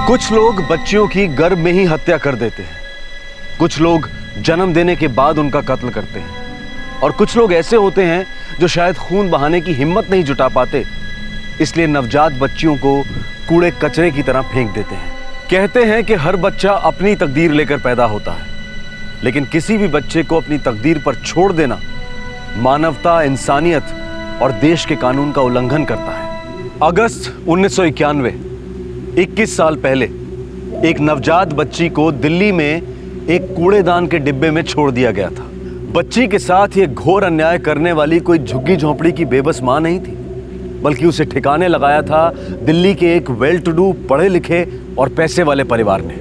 कुछ लोग बच्चियों की गर्भ में ही हत्या कर देते हैं, कुछ लोग जन्म देने के बाद उनका कत्ल करते हैं और कुछ लोग ऐसे होते हैं जो शायद खून बहाने की हिम्मत नहीं जुटा पाते, इसलिए नवजात बच्चियों को कूड़े कचरे की तरह फेंक देते हैं। कहते हैं कि हर बच्चा अपनी तकदीर लेकर पैदा होता है, लेकिन किसी भी बच्चे को अपनी तकदीर पर छोड़ देना मानवता, इंसानियत और देश के कानून का उल्लंघन करता है। अगस्त 1991, 21 साल पहले एक नवजात बच्ची को दिल्ली में एक कूड़ेदान के डिब्बे में छोड़ दिया गया था। बच्ची के साथ ये घोर अन्याय करने वाली कोई झुग्गी झोंपड़ी की बेबस मां नहीं थी, बल्कि उसे ठिकाने लगाया था दिल्ली के एक वेल टू डू, पढ़े लिखे और पैसे वाले परिवार ने।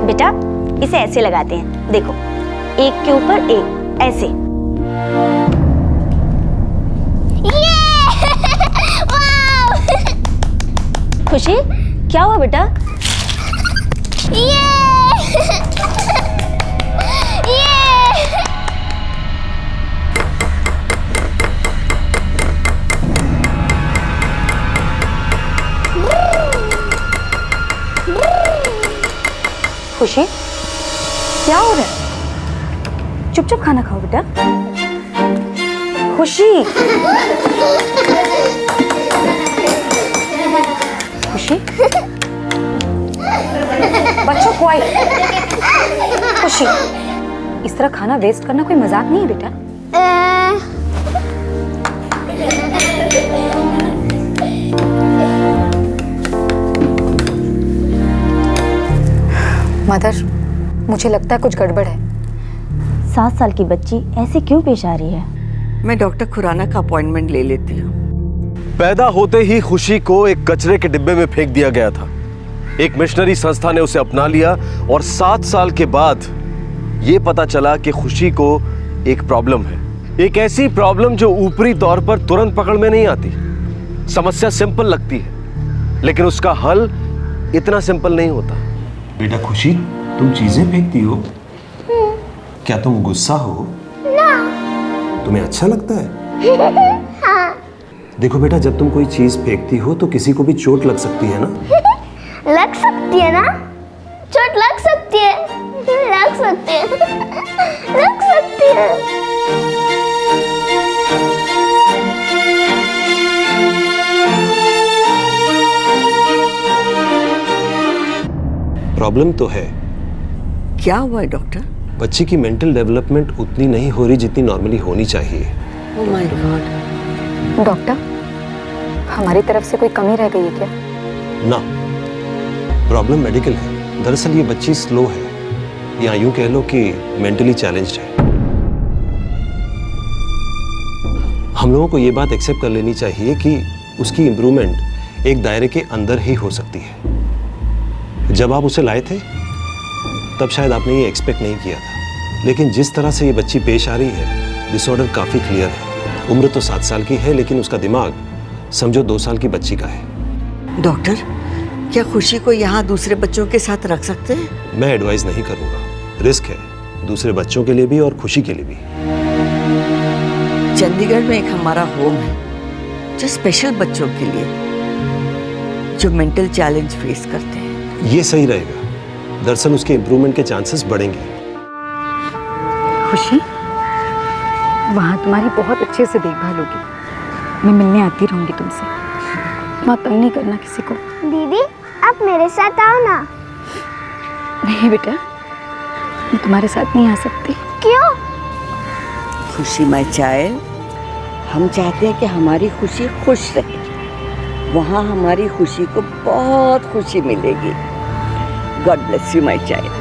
बेटा इसे ऐसे लगाते हैं, देखो, एक के ऊपर एक, ऐसे। खुशी, क्या हुआ बेटा? खुशी, क्या हो रहा है? चुपचाप खाना खाओ बेटा। खुशी, खुशी, बच्चों क्वाइट। खुशी, इस तरह खाना वेस्ट करना कोई मजाक नहीं है बेटा। मदर, मुझे लगता है कुछ गड़बड़ है। 7 साल की बच्ची ऐसे क्यों पेश आ रही है? मैं डॉक्टर खुराना का अपॉइंटमेंट ले लेती हूँ। पैदा होते ही खुशी को एक कचरे के डिब्बे में फेंक दिया गया था। एक मिशनरी संस्था ने उसे अपना लिया और 7 साल के बाद यह पता चला कि खुशी को एक प्रॉब्लम है। एक ऐसी प्रॉब्लम जो ऊपरी तौर पर तुरंत पकड़ में नहीं आती। समस्या सिंपल लगती है, लेकिन उसका हल इतना सिंपल नहीं होता। बेटा खुशी, तुम चीजें फेंकती हो? क्या तुम गुस्सा हो? ना। तुम्हें अच्छा लगता है? हाँ। देखो बेटा, जब तुम कोई चीज फेंकती हो तो किसी को भी चोट लग सकती है ना? लग सकती है ना? चोट लग सकती है, लग सकती है, लग सकती है। प्रॉब्लम तो है। क्या हुआ है डॉक्टर? बच्ची की मेंटल डेवलपमेंट उतनी नहीं हो रही जितनी नॉर्मली होनी चाहिए। Oh my God. डॉक्टर, हमारी तरफ से कोई कमी रह गई है क्या? ना, प्रॉब्लम मेडिकल है। दरअसल ये बच्ची स्लो है, या यूं कह लो कि मेंटली चैलेंज्ड है। हम लोगों को ये बात एक्सेप्ट कर लेनी चाहिए कि उसकी इंप्रूवमेंट एक दायरे के अंदर ही हो सकती है। जब आप उसे लाए थे तब शायद आपने ये एक्सपेक्ट नहीं किया था, लेकिन जिस तरह से ये बच्ची पेश आ रही है, डिसऑर्डर काफी क्लियर है। उम्र तो 7 साल की है, लेकिन उसका दिमाग समझो 2 साल की बच्ची का है। डॉक्टर, क्या खुशी को यहाँ दूसरे बच्चों के साथ रख सकते हैं? मैं एडवाइस नहीं करूंगा, रिस्क है, दूसरे बच्चों के लिए भी और खुशी के लिए भी। चंडीगढ़ में एक हमारा होम है जो स्पेशल बच्चों के लिए, जो मेंटल चैलेंज फेस करते हैं। ये सही रहेगा। दरअसल उसके इम्प्रूवमेंट के चांसेस बढ़ेंगे। खुशी, वहाँ तुम्हारी बहुत अच्छे से देखभाल होगी। मैं मिलने आती रहूंगी तुमसे। मत तंग नहीं करना किसी को। दीदी, आप मेरे साथ आओ ना। नहीं बेटा, मैं तुम्हारे साथ नहीं आ सकती। क्यों? खुशी माय चाइल्ड, हम चाहते हैं कि हमारी खुशी खुश रहे। वहाँ हमारी खुशी को बहुत खुशी मिलेगी। God bless you my child.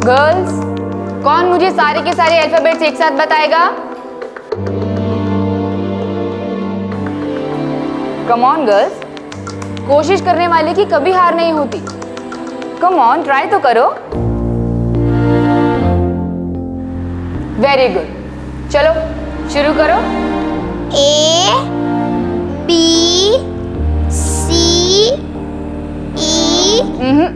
Girls, कौन मुझे सारे के सारे अल्फाबेट्स एक साथ बताएगा? कम ऑन गर्ल्स, कोशिश करने वाले की कभी हार नहीं होती। कम ऑन, ट्राई तो करो। वेरी गुड, चलो शुरू करो। A B C E।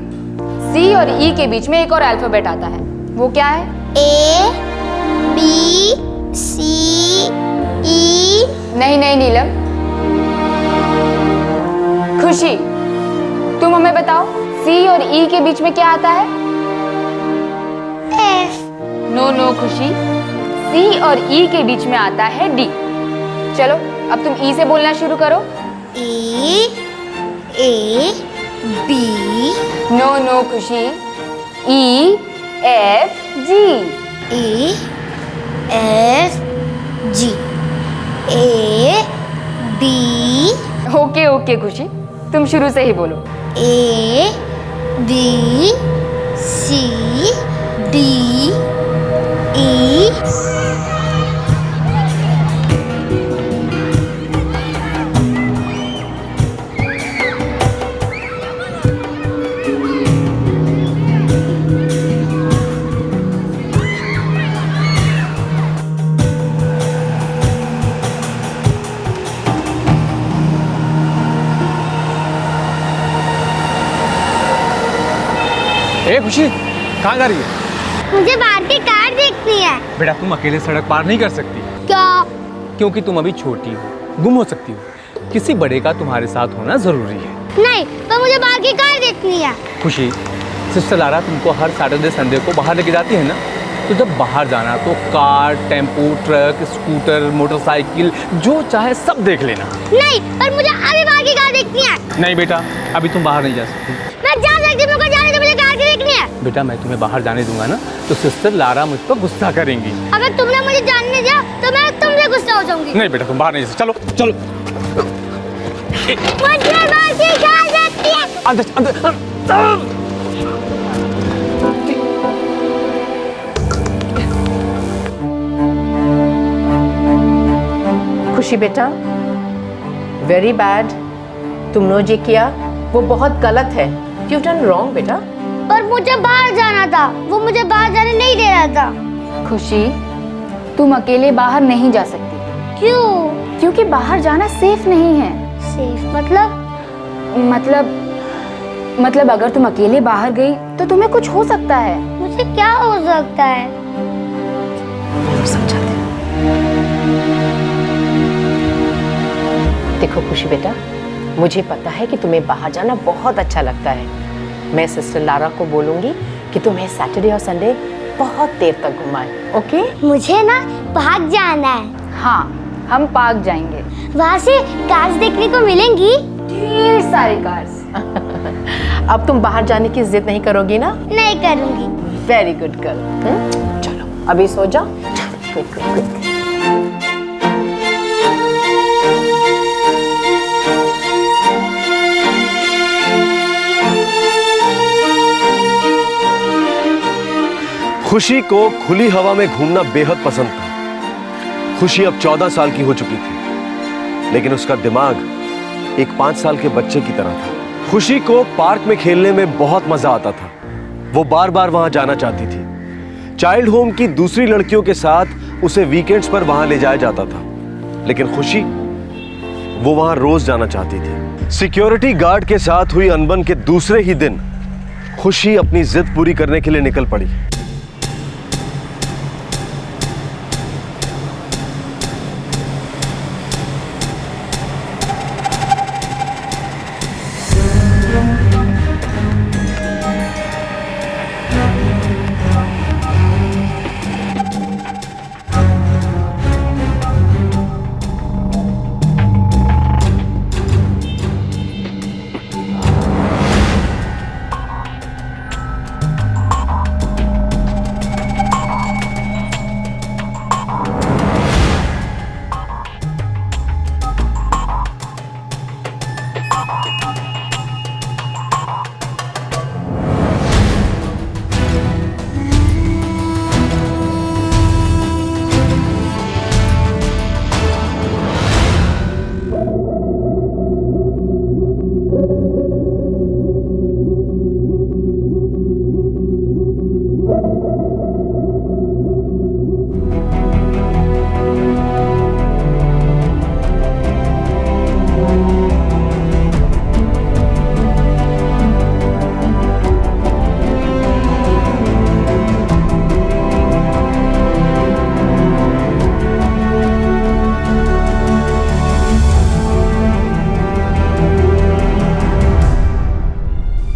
सी और ई के बीच में एक और अल्फाबेट आता है, वो क्या है? A B C E। नहीं नहीं नीलम, खुशी तुम हमें बताओ, सी और ई के बीच में क्या आता है? F। नो नो खुशी, सी और ई के बीच में आता है डी। चलो अब तुम ई से बोलना शुरू करो। E A B। No no Khushi, E F G. E F G A B। Okay okay Khushi, तुम शुरू से ही बोलो। A B C D E। ए खुशी, कहाँ जा रही है? मुझे बाहर की कार देखनी है। बेटा तुम अकेले सड़क पार नहीं कर सकती, क्या? क्योंकि तुम अभी छोटी हो, गुम हो सकती हो। किसी बड़े का तुम्हारे साथ होना जरूरी है। नहीं, पर मुझे बाहर की कार देखनी है। खुशी, सिस्टर लारा तुमको हर सैटरडे संडे को बाहर लेके जाती है ना, तो जब बाहर जाना तो car, tempo, truck, scooter, motorcycle जो चाहे सब देख लेना। नहीं, पर मुझे अभी बाहर की कार देखनी है। नहीं बेटा, अभी तुम बाहर नहीं जा सकती। मैं जा सकती हूँ, मुझे जाने दो, मुझे कार की देखनी है। बेटा मैं तुम्हें बाहर जाने दूंगा ना, तो सिस्टर लारा मुझ पर गुस्सा करेंगी। अगर तुमने मुझे जाने दिया तो मैं तुमसे गुस्सा हो जाऊंगी। नहीं बेटा तुम बाहर नहीं जा सकती। चलो चलो मुझे बाहर की कार देखनी है। अंदर अंदर। खुशी बेटा, वेरी बैड, तुमने जो किया वो बहुत गलत है। यू डन रॉन्ग बेटा। पर मुझे बाहर जाना था, वो मुझे बाहर जाने नहीं दे रहा था। खुशी, तुम अकेले बाहर नहीं जा सकती। क्यों? क्योंकि बाहर जाना सेफ नहीं है। सेफ मतलब अगर तुम अकेले बाहर गई तो तुम्हें कुछ हो सकता है। मुझे क्या हो सकता है? समझाते देखो खुशी बेटा, मुझे पता है कि तुम्हें बाहर जाना बहुत अच्छा लगता है। मैं सिस्टर लारा को बोलूंगी कि तुम्हें सैटरडे और संडे बहुत देर तक घुमाए। ओके? मुझे ना पार्क जाना है। हाँ, हम पार्क जाएंगे। वहाँ से कार्स देखने को मिलेंगी। ढेर सारी कार्स। अब तुम बाहर जाने की जिद नहीं करोगी ना? नहीं करूंगी। Very good girl. चलो अभी सो जाओ। Quick quick quick. खुशी को खुली हवा में घूमना बेहद पसंद था। खुशी अब 14 साल की हो चुकी थी, लेकिन उसका दिमाग एक 5 साल के बच्चे की तरह था। खुशी को पार्क में खेलने में बहुत मजा आता था। वो बार बार वहां जाना चाहती थी। चाइल्ड होम की दूसरी लड़कियों के साथ उसे वीकेंड्स पर वहां ले जाया जाता था, लेकिन खुशी वो वहां रोज जाना चाहती थी। सिक्योरिटी गार्ड के साथ हुई अनबन के दूसरे ही दिन खुशी अपनी जिद पूरी करने के लिए निकल पड़ी।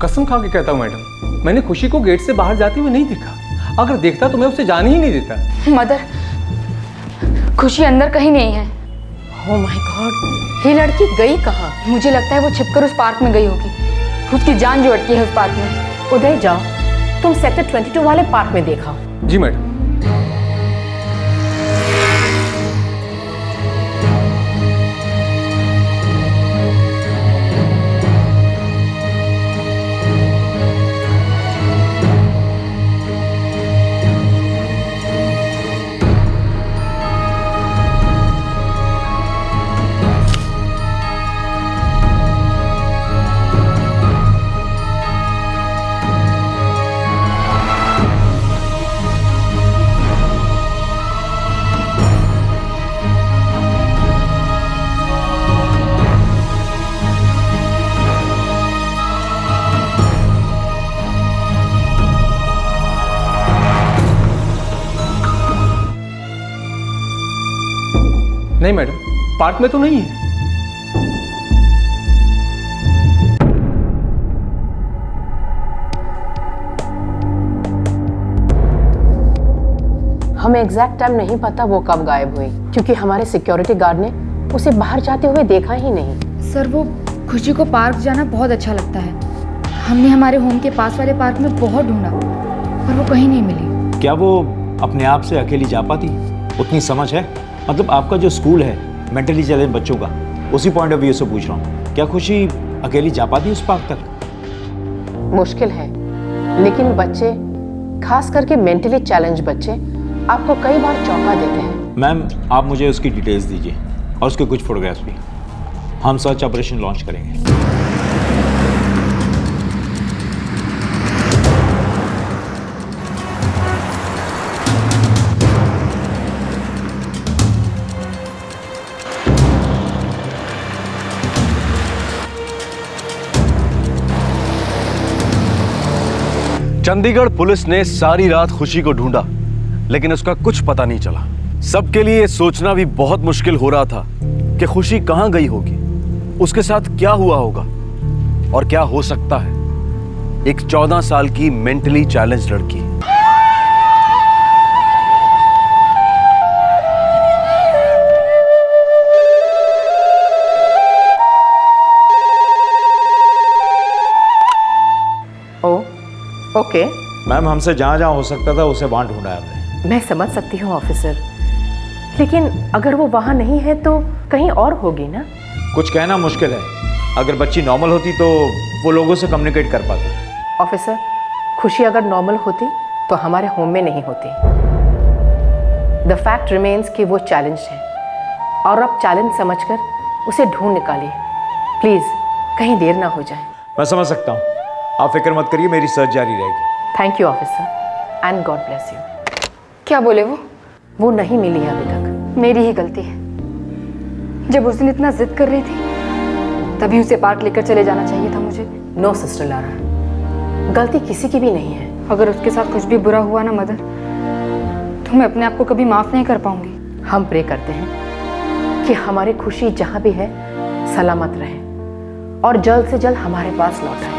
कसम खा के कहता हूँ मैडम, मैंने खुशी को गेट से बाहर जाते हुए नहीं देखा। अगर देखता तो मैं उसे जाने ही नहीं देता। मदर, खुशी अंदर कहीं नहीं है। ओह माय गॉड, ये लड़की गई कहाँ? मुझे लगता है वो छिपकर उस पार्क में गई होगी। उसकी जान जो अटकी है उस पार्क में। उदय जाओ, तुम सेक्टर 22 वाले पार्क में देखा। जी मैडम। नहीं मैडम, पार्क में तो नहीं है। हमें एग्जैक्ट टाइम नहीं पता वो कब गायब हुई, क्योंकि हमारे सिक्योरिटी गार्ड ने उसे बाहर जाते हुए देखा ही नहीं। सर, वो खुशी को पार्क जाना बहुत अच्छा लगता है। हमने हमारे होम के पास वाले पार्क में बहुत ढूंढा, पर वो कहीं नहीं मिली। क्या वो अपने आप से अकेली जा पाती? उतनी समझ है? मतलब आपका जो स्कूल है मेंटली चैलेंज बच्चों का, उसी पॉइंट ऑफ व्यू से पूछ रहा हूँ, क्या खुशी अकेली जा पाती उस पार्क तक? मुश्किल है, लेकिन बच्चे, खास करके मेंटली चैलेंज बच्चे, आपको कई बार चौंका देते हैं। मैम, आप मुझे उसकी डिटेल्स दीजिए और उसके कुछ फोटोग्राफ्स भी। हम सर्च ऑपरेशन लॉन्च करेंगे। चंडीगढ़ पुलिस ने सारी रात खुशी को ढूंढा, लेकिन उसका कुछ पता नहीं चला। सबके लिए ये सोचना भी बहुत मुश्किल हो रहा था कि खुशी कहां गई होगी, उसके साथ क्या हुआ होगा और क्या हो सकता है एक 14 साल की मेंटली चैलेंज लड़की। ओके, मैम हमसे जहाँ जहाँ हो सकता था उसे वहाँ ढूंढा है हमने। मैं समझ सकती हूँ ऑफिसर, लेकिन अगर वो वहाँ नहीं है तो कहीं और होगी ना। कुछ कहना मुश्किल है। अगर बच्ची नॉर्मल होती तो वो लोगों से कम्युनिकेट कर पाती। ऑफिसर, खुशी अगर नॉर्मल होती तो हमारे होम में नहीं होती। द फैक्ट रिमेन्स कि वो चैलेंज है और अब चैलेंज समझकर उसे ढूंढ निकालिए प्लीज़, कहीं देर ना हो जाए। मैं समझ सकता हूँ, आप फिक्र मत करिए, मेरी सर्च जारी रहेगी। Thank you officer and God bless you. क्या बोले वो नहीं मिली है अभी तक। मेरी ही गलती है। जब उस दिन इतना जिद कर रही थी तभी उसे पार्क लेकर चले जाना चाहिए था मुझे। नो सिस्टर लारा, गलती किसी की भी नहीं है। अगर उसके साथ कुछ भी बुरा हुआ ना मदर, तो मैं अपने आप को कभी माफ नहीं कर पाऊंगी। हम प्रे करते हैं कि हमारी खुशी जहाँ भी है सलामत रहे और जल्द से जल्द हमारे पास लौट आए।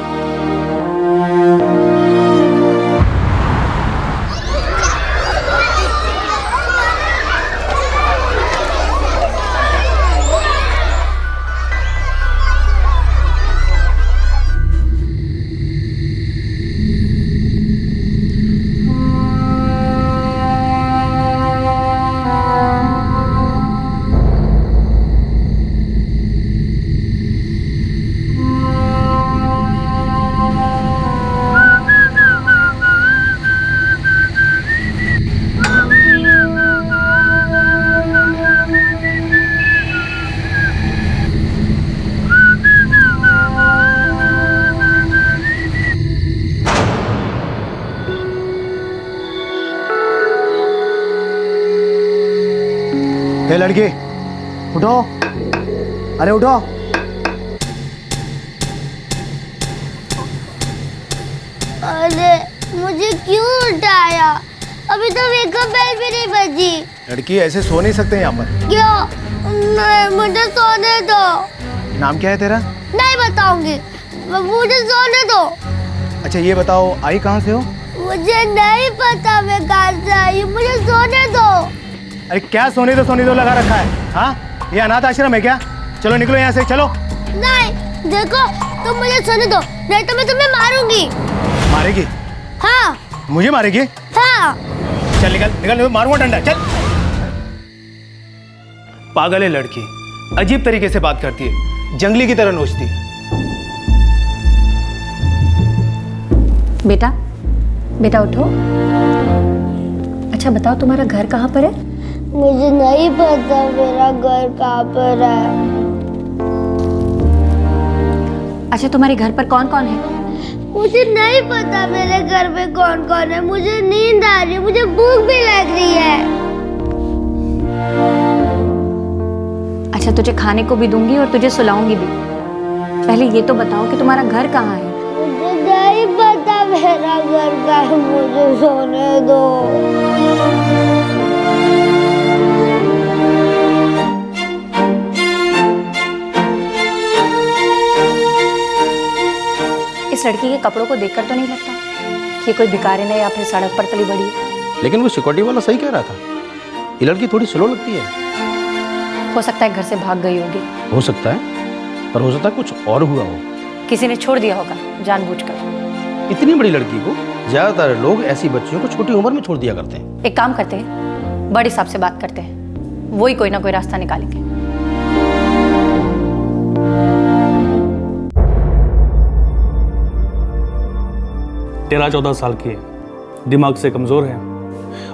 हे लड़की, उठो, अरे उठो। अरे मुझे क्यों उठाया? अभी तो वेकअप बेल भी नहीं बजी। लड़की ऐसे सो नहीं सकते यहाँ पर। क्यों? नहीं, मुझे सोने दो। नाम क्या है तेरा? नहीं बताऊंगी, मुझे सोने दो। अच्छा ये बताओ, आई कहाँ से हो? मुझे नहीं पता मैं कहाँ से आई हूँ, मुझे सोने दो। अरे क्या सोने दो लगा रखा है? हाँ, ये अनाथ आश्रम है क्या? चलो निकलो यहाँ से, चलो। नहीं, देखो तुम मुझे सोने दो, नहीं तो मैं तुम्हें मारूंगी। मारेगी? हाँ। मुझे मारेगी? हाँ। चल निकल, मारूंगा डंडा, चल। पागल है लड़की, अजीब तरीके से बात करती है, जंगली की तरह नोचती है। बेटा, बेटा उठो। अच्छा बताओ, तुम्हारा घर कहाँ पर है? मुझे नहीं पता मेरा घर कहाँ पर है। अच्छा तुम्हारे घर पर कौन कौन है? मुझे नहीं पता मेरे घर में कौन कौन है। मुझे नींद आ रही है, मुझे भूख भी लग रही है। अच्छा तुझे खाने को भी दूंगी और तुझे सुलाऊंगी भी। पहले ये तो बताओ कि तुम्हारा घर कहाँ है? मुझे नहीं पता मेरा घर कहाँ है, मुझे सोने दो। इस लड़की के कपड़ों को देखकर तो नहीं लगता कि कोई भिखारिन है या फिर सड़क पर पली बड़ी है। लेकिन वो सिक्योरिटी वाला सही कह रहा था, ये लड़की थोड़ी स्लो लगती है। हो सकता है घर से भाग गई होगी। हो सकता है, पर हो सकता है कुछ और हुआ हो। किसी ने छोड़ दिया होगा जानबूझकर। इतनी बड़ी लड़की को ज्यादातर लोग ऐसी बच्चियों को छोटी उम्र में छोड़ दिया करते हैं। एक काम करते हैं, बड़े साहब से बात करते हैं, वही कोई ना कोई रास्ता निकालेंगे। 13-14 साल की है, दिमाग से कमज़ोर है।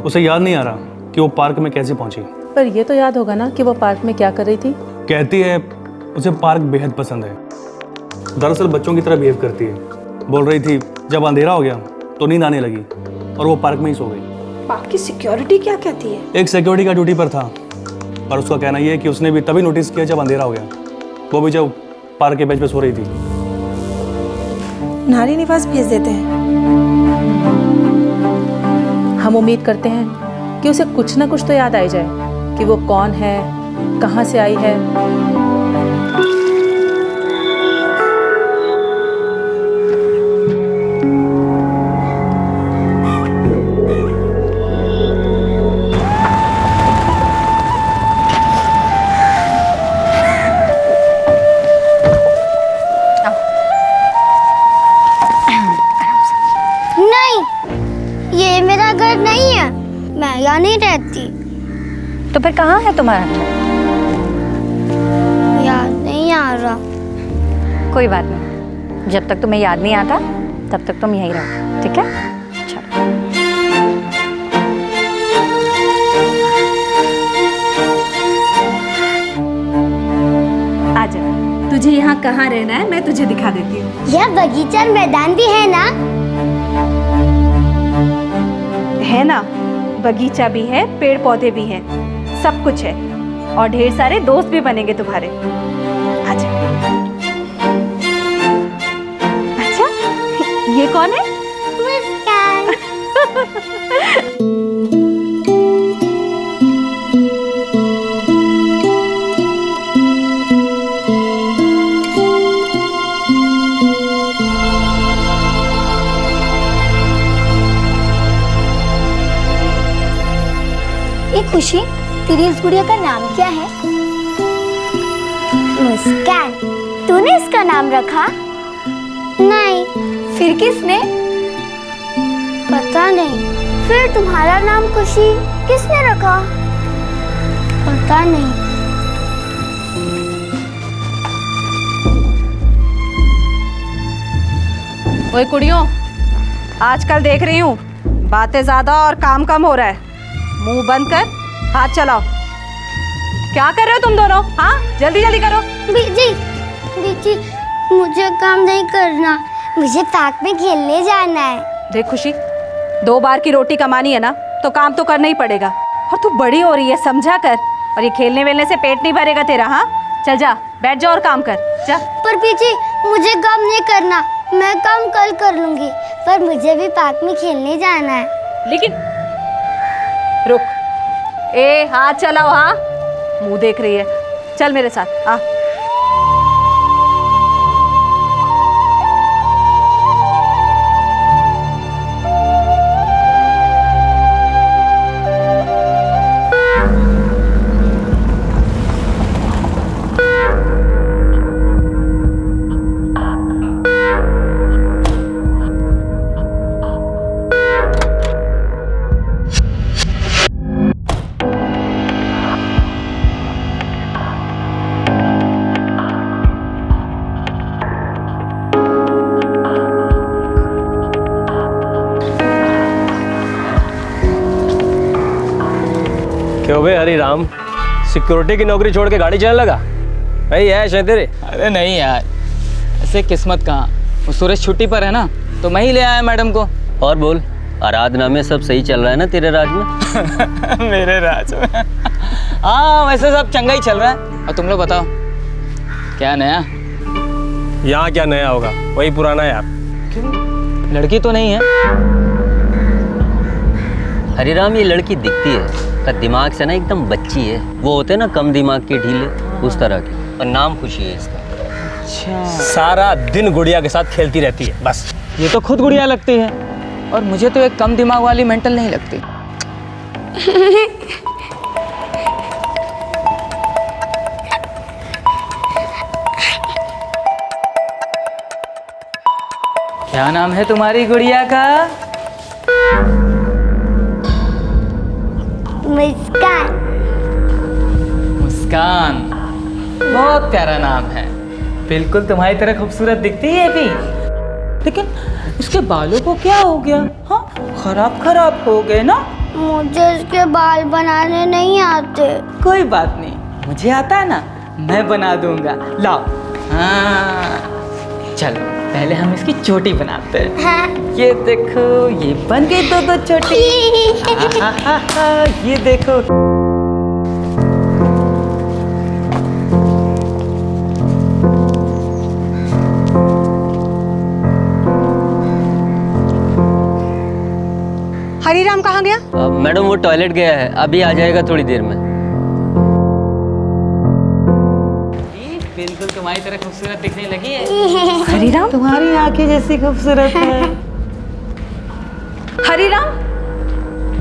उसे याद नहीं आ रहा कि वो पार्क में कैसे पहुंची। पर ये तो याद होगा ना कि वो पार्क में क्या कर रही थी। कहती है उसे पार्क बेहद पसंद है। दरअसल बच्चों की तरह बिहेव करती है। बोल रही थी जब अंधेरा हो गया तो नींद आने लगी और वो पार्क में ही सो गई। पार्क की सिक्योरिटी क्या कहती है? एक सिक्योरिटी का ड्यूटी पर था, पर उसका कहना यह है कि उसने भी तभी नोटिस किया जब अंधेरा हो गया, वो भी जब पार्क के बेंच पे सो रही थी। नारी निवास भेज देते हैं। हम उम्मीद करते हैं कि उसे कुछ ना कुछ तो याद आ जाए कि वो कौन है, कहाँ से आई है। नहीं, इधर नहीं है, मैं यहाँ नहीं रहती। तो फिर कहाँ है तुम्हारा? याद नहीं आ रहा। कोई बात नहीं, जब तक तुम्हें याद नहीं आता तब तक तुम यहीं रहो, ठीक है? चलो। आजा, तुझे यहाँ कहाँ रहना है मैं तुझे दिखा देती हूँ। यह बगीचा मैदान भी है ना? है ना, बगीचा भी है, पेड़ पौधे भी हैं, सब कुछ है और ढेर सारे दोस्त भी बनेंगे तुम्हारे। आजा। अच्छा, ये कौन है? मुस्कान। ये खुशी, तेरी इस गुड़िया का नाम क्या है? मुस्कान। तूने इसका नाम रखा? नहीं। फिर किसने? पता नहीं। फिर तुम्हारा नाम खुशी किसने रखा? पता नहीं। ओए कुड़ियों, आजकल देख रही हूँ बातें ज्यादा और काम कम हो रहा है। मुंह बंद कर, हाथ चलाओ। क्या कर रहे हो तुम दोनों? हाँ, जल्दी जल्दी करो। बीजी, बीजी, मुझे काम नहीं करना, मुझे पार्क में खेलने जाना है। देख खुशी, 2 बार की रोटी कमानी है ना, तो काम तो करना ही पड़ेगा। और तू बड़ी हो रही है, समझा कर। और ये खेलने वेलने से पेट नहीं भरेगा तेरा। हाँ, चल जा, बैठ जा और काम कर जा। पर बीजी, मुझे काम नहीं करना, मैं काम कल कर लूंगी, पर मुझे भी पार्क में खेलने जाना है। लेकिन रुक, ए हाथ चलाओ। हाँ, मुंह देख रही है। चल मेरे साथ आ। क्यों बे हरी राम, सिक्योरिटी की नौकरी छोड़ के गाड़ी चलाने लगा? भाई ऐश है तेरे? अरे नहीं यार, ऐसे किस्मत कहाँ, वो सूरज छुट्टी पर है ना, तो मैं ही ले आया मैडम को। और बोल, आराधना में सब सही चल रहा है ना तेरे राज में? मेरे राज में? हाँ, वैसे सब चंगा ही चल रहा है। और तुम लोग बताओ, क्या नया? यहाँ क्या नया होगा, वही पुराना यार। क्यों, लड़की तो नहीं है? हरिराम, ये लड़की दिखती है का दिमाग से ना एकदम बच्ची है। वो होते ना कम दिमाग के ढीले, उस तरह की। और नाम खुशी है इसका। अच्छा, सारा दिन गुड़िया के साथ खेलती रहती है बस। ये तो खुद गुड़िया लगती है, और मुझे तो एक कम दिमाग वाली मेंटल नहीं लगती। क्या नाम है तुम्हारी गुड़िया का? मुस्कान। मुस्कान, बहुत प्यारा नाम है। बिल्कुल तुम्हारी तरह खूबसूरत दिखती है भी। लेकिन इसके बालों को क्या हो गया? हाँ, खराब हो गए ना? मुझे इसके बाल बनाने नहीं आते। कोई बात नहीं, मुझे आता है ना, मैं बना दूंगा। लाओ। हाँ, चलो पहले हम इसकी चोटी बनाते हैं। हाँ। ये देखो, ये बन गई 2-2 चोटी। ये देखो। हरीराम कहाँ गया? मैडम वो टॉयलेट गया है, अभी आ जाएगा थोड़ी देर में। बिल्कुल तुम्हारी तरह खूबसूरत दिखने लगी है। हरीराम, तुम्हारी आंखें जैसी खूबसूरत है। हरीराम,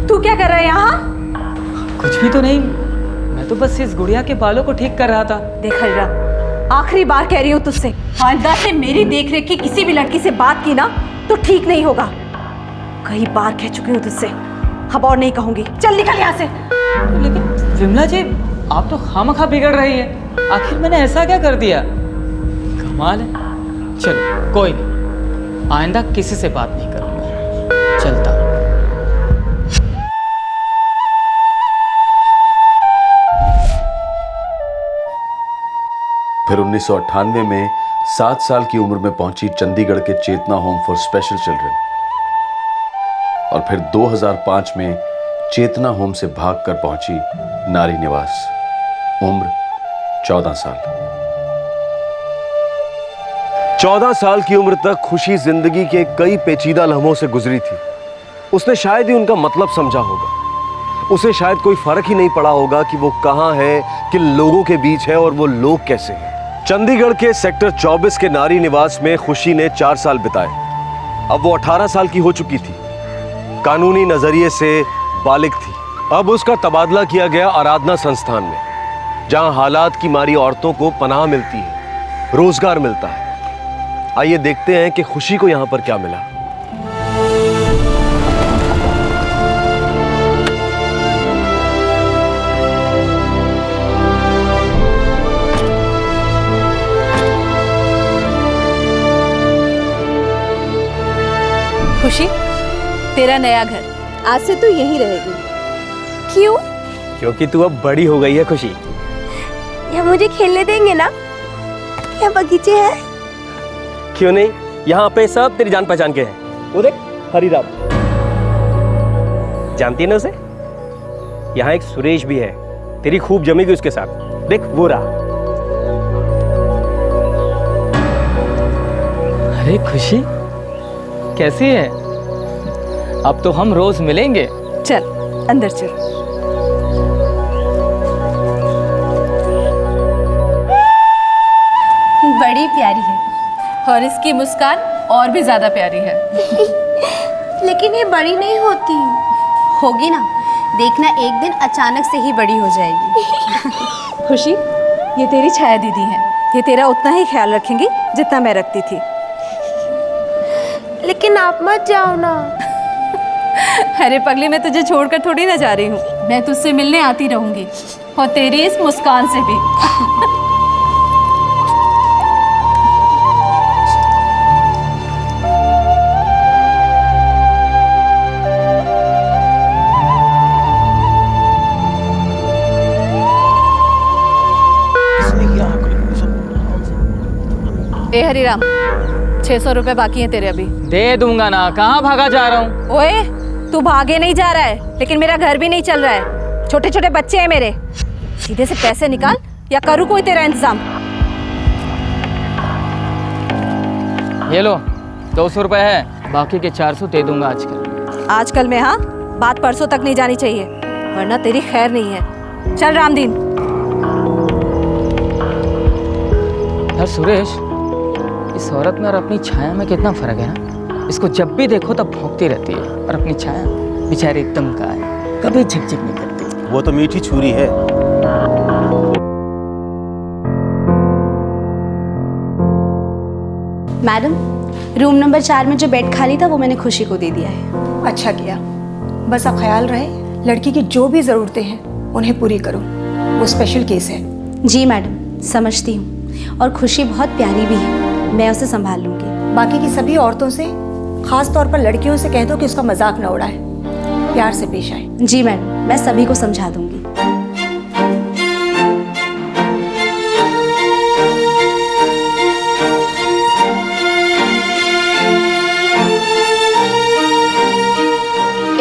तू क्या कर रहा है यहाँ? कुछ भी तो नहीं, मैं तो बस इस गुड़िया के बालों को ठीक कर रहा था। देख हरीराम, आखिरी बार कह रही हूँ तुझसे, आइंदा से मेरी देखरेख की किसी भी लड़की से बात की ना तो ठीक नहीं होगा। कई बार कह चुकी हूँ तुझसे, अब और नहीं कहूंगी, चल निकल यहाँ से। लेकिन विमला जी, आप तो खामखा बिगड़ रही है। आखिर मैंने ऐसा क्या कर दिया? कमाल है। चलो कोई नहीं, आइंदा किसी से बात नहीं करूंगा। चलता। फिर 1998 में 7 साल की उम्र में पहुंची चंडीगढ़ के चेतना होम फॉर स्पेशल चिल्ड्रन, और फिर 2005 में चेतना होम से भागकर पहुंची नारी निवास। उम्र 14 साल। 14 साल की उम्र तक खुशी जिंदगी के कई पेचीदा लम्हों से गुजरी थी। उसने शायद ही उनका मतलब समझा होगा। उसे शायद कोई फर्क ही नहीं पड़ा होगा कि वो कहां है, किन लोगों के बीच है और वो लोग कैसे हैं। चंडीगढ़ के सेक्टर 24 के नारी निवास में खुशी ने 4 साल बिताए। अब वो 18 साल की हो चुकी थी, कानूनी नजरिए से बालिग थी। अब उसका तबादला किया गया आराधना संस्थान में, जहां हालात की मारी औरतों को पनाह मिलती है, रोजगार मिलता है। आइए देखते हैं कि खुशी को यहां पर क्या मिला। खुशी, तेरा नया घर, आज से तू यहीं रहेगी। क्यों? क्योंकि तू अब बड़ी हो गई है खुशी। यहाँ मुझे खेलने देंगे ना? यहाँ बगीचे हैं? क्यों नहीं, यहाँ पे सब तेरी जान पहचान के हैं। वो देख, हरिराम, जानती है ना उसे? यहाँ एक सुरेश भी है, तेरी खूब जमेगी उसके साथ। देख वो रहा। अरे खुशी, कैसी है? अब तो हम रोज मिलेंगे। चल अंदर चल। बड़ी प्यारी है और इसकी मुस्कान और भी ज्यादा प्यारी है। लेकिन ये बड़ी नहीं होती। होगी ना, देखना एक दिन अचानक से ही बड़ी हो जाएगी। खुशी, ये तेरी छाया दीदी है, ये तेरा उतना ही ख्याल रखेंगी जितना मैं रखती थी। लेकिन आप मत जाओ ना। अरे पगली, मैं तुझे छोड़कर थोड़ी ना जा रही हूँ। मैं तुझसे मिलने आती रहूंगी, और तेरी इस मुस्कान से भी। ए हरिराम, 600 रुपए बाकी हैं तेरे अभी। दे दूंगा ना, कहाँ भागा जा रहा हूँ? ओए, तू भागे नहीं जा रहा है, लेकिन मेरा घर भी नहीं चल रहा है। छोटे छोटे बच्चे हैं मेरे। सीधे से पैसे निकाल या करूँ कोई तेरा इंतजाम। ये लो, 200 रुपए है, बाकी के 400 दे दूंगा आजकल। आजकल में? हाँ, बात परसों तक नहीं जानी चाहिए, वरना तेरी खैर नहीं है। चल रामदीन। यार सुरेश, इस औरत में और अपनी छाया में कितना फर्क है ना? इसको जब भी देखो तब भौंकती रहती है, और अपनी छाया बेचारी एकदम का है, कभी झिकझिक नहीं करती। वो तो मीठी छुरी है। मैडम, रूम नंबर 4 में जो बेड खाली था वो मैंने खुशी को दे दिया है। अच्छा किया। बस अब ख्याल रहे, लड़की की जो भी ज़रूरतें हैं उन्हें पूरी करो। वो स्पेशल केस है। जी मैडम, समझती हूँ, और खुशी बहुत प्यारी भी है, मैं उसे संभाल लूँगी। बाकी की सभी औरतों से, खास तौर पर लड़कियों से कह दो कि उसका मजाक न उड़ाए, प्यार से पेश आए। जी मैडम, मैं सभी को समझा दूंगी।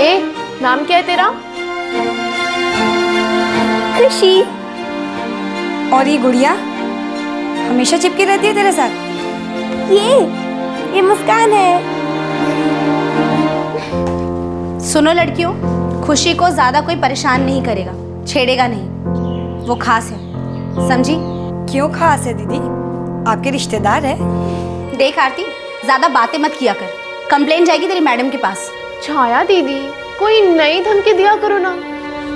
ए, नाम क्या है तेरा? खुशी। और ये गुड़िया हमेशा चिपकी रहती है तेरे साथ? ये मुस्कान है। सुनो लड़कियों, खुशी को ज्यादा कोई परेशान नहीं करेगा, छेड़ेगा नहीं। वो खास है, समझी? क्यों खास है दीदी? आपके रिश्तेदार है। देख आरती, ज्यादा बातें मत किया कर, कंप्लेन जाएगी तेरी मैडम के पास। छाया दीदी, कोई नई धमकी दिया करो ना।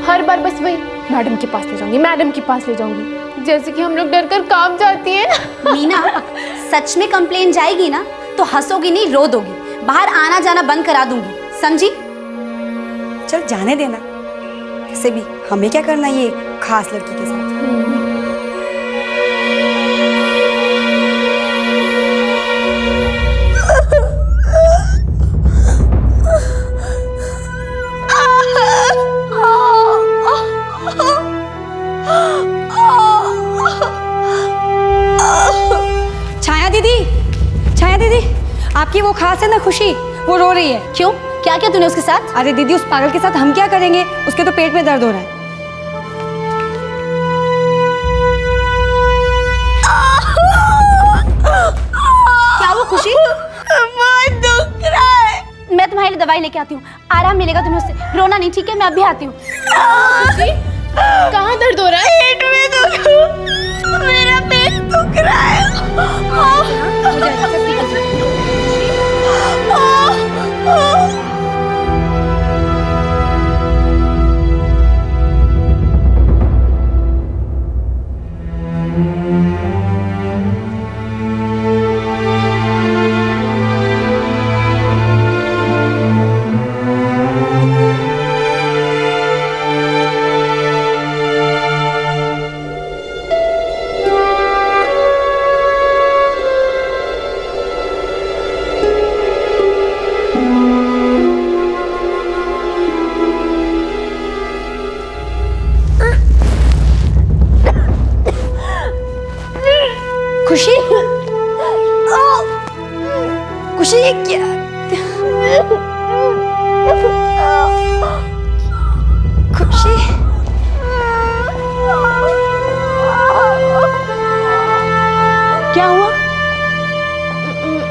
हर बार बस वही, मैडम के पास ले जाऊंगी, मैडम के पास ले जाऊंगी, जैसे कि हम लोग डर कर काम जाती हैं। मीना, सच में कंप्लेन जाएगी ना तो हंसोगी नहीं, रो दोगी। बाहर आना जाना बंद करा दूंगी, समझी? चल जाने देना। वैसे भी हमें क्या करना ये खास लड़की के साथ। छाया दीदी, आपकी वो खास है ना खुशी, वो रो रही है। क्यों? क्या क्या तूने उसके साथ? अरे दीदी, उस पागल के साथ हम क्या करेंगे, उसके तो पेट में दर्द हो रहा है। क्या हुआ खुशी? बहुत दुख रहा है। मैं तुम्हारे लिए दवाई लेके आती हूँ, आराम मिलेगा तुम्हें उससे। रोना नहीं, ठीक है? मैं अभी आती हूँ। कहाँ दर्द हो रहा है? पेट में दुख, मेरा पेट दुख रहा है। खुशी, खुशी ये क्या? खुशी, क्या हुआ?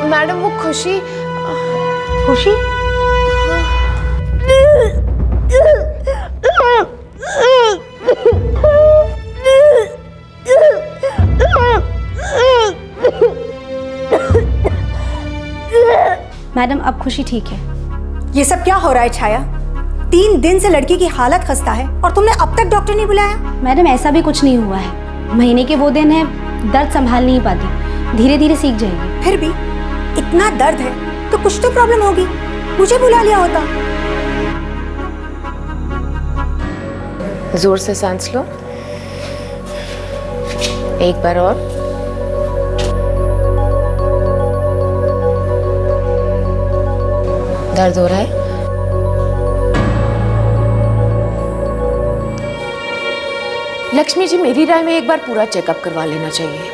मैडम वो खुशी खुशी मैडम अब खुशी ठीक है। ये सब क्या हो रहा है छाया? 3 दिन से लड़की की हालत खस्ता है और तुमने अब तक डॉक्टर नहीं बुलाया? मैडम ऐसा भी कुछ नहीं हुआ है, महीने के वो दिन है, दर्द संभाल नहीं पाती, धीरे धीरे सीख जाएगी। फिर भी इतना दर्द है तो कुछ तो प्रॉब्लम होगी, मुझे बुला लिया होता। जोर से सांस लो, एक बार और। दर्द हो रहा है? लक्ष्मी जी, मेरी राय में एक बार पूरा चेकअप करवा लेना चाहिए।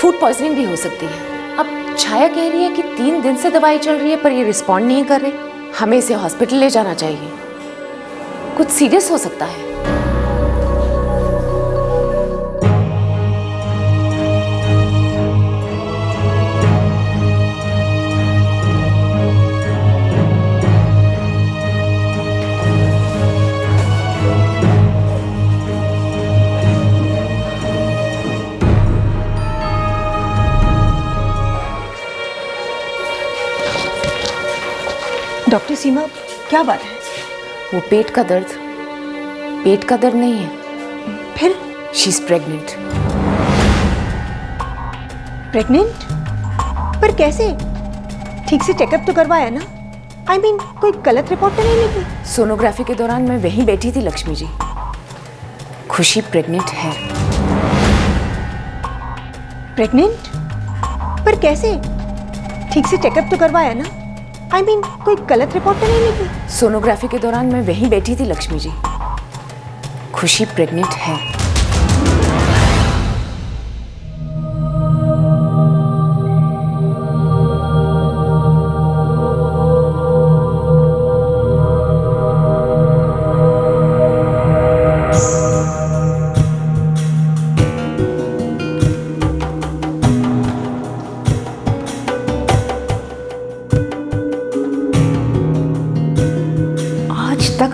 फूड पॉइजनिंग भी हो सकती है। अब छाया कह रही है कि 3 दिन से दवाई चल रही है पर ये रिस्पॉन्ड नहीं कर रहे। हमें इसे हॉस्पिटल ले जाना चाहिए, कुछ सीरियस हो सकता है। डॉक्टर सीमा, क्या बात है? वो पेट का दर्द नहीं है। फिर? She is pregnant. प्रेग्नेंट? पर कैसे? ठीक से चेकअप तो करवाया ना? I mean, कोई गलत रिपोर्ट तो नहीं निकली? सोनोग्राफी के दौरान मैं वहीं बैठी थी लक्ष्मी जी। खुशी प्रेग्नेंट है। प्रेग्नेंट? पर कैसे? ठीक से चेकअप तो करवाया ना? I mean, कोई गलत रिपोर्ट तो नहीं निकली? सोनोग्राफी के दौरान मैं वहीं बैठी थी लक्ष्मी जी। खुशी प्रेग्नेंट है।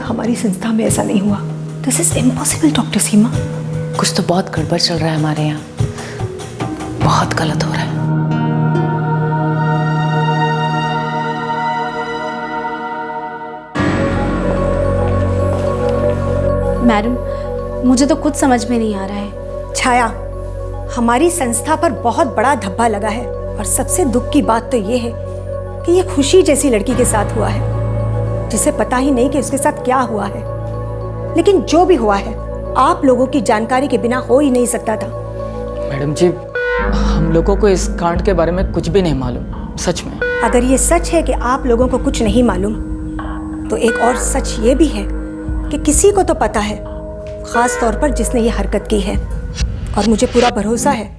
हमारी संस्था में ऐसा नहीं हुआ। दिस इज इम्पॉसिबल डॉक्टर सीमा। कुछ तो बहुत गड़बड़ चल रहा है हमारे यहाँ, बहुत गलत हो रहा है। मैडम, मुझे तो कुछ समझ में नहीं आ रहा है। छाया, हमारी संस्था पर बहुत बड़ा धब्बा लगा है और सबसे दुख की बात तो ये है कि ये खुशी जैसी लड़की के साथ हुआ है। जिसे पता ही नहीं कि उसके साथ क्या हुआ है। लेकिन जो भी हुआ है आप लोगों की जानकारी के बिना हो ही नहीं सकता था। मैडम जी, हम लोगों को इस कांड के बारे में कुछ भी नहीं मालूम, सच में। अगर ये सच है कि आप लोगों को कुछ नहीं मालूम, तो एक और सच ये भी है कि किसी को तो पता है, खास तौर पर जिसने ये हरकत की है। और मुझे पूरा भरोसा है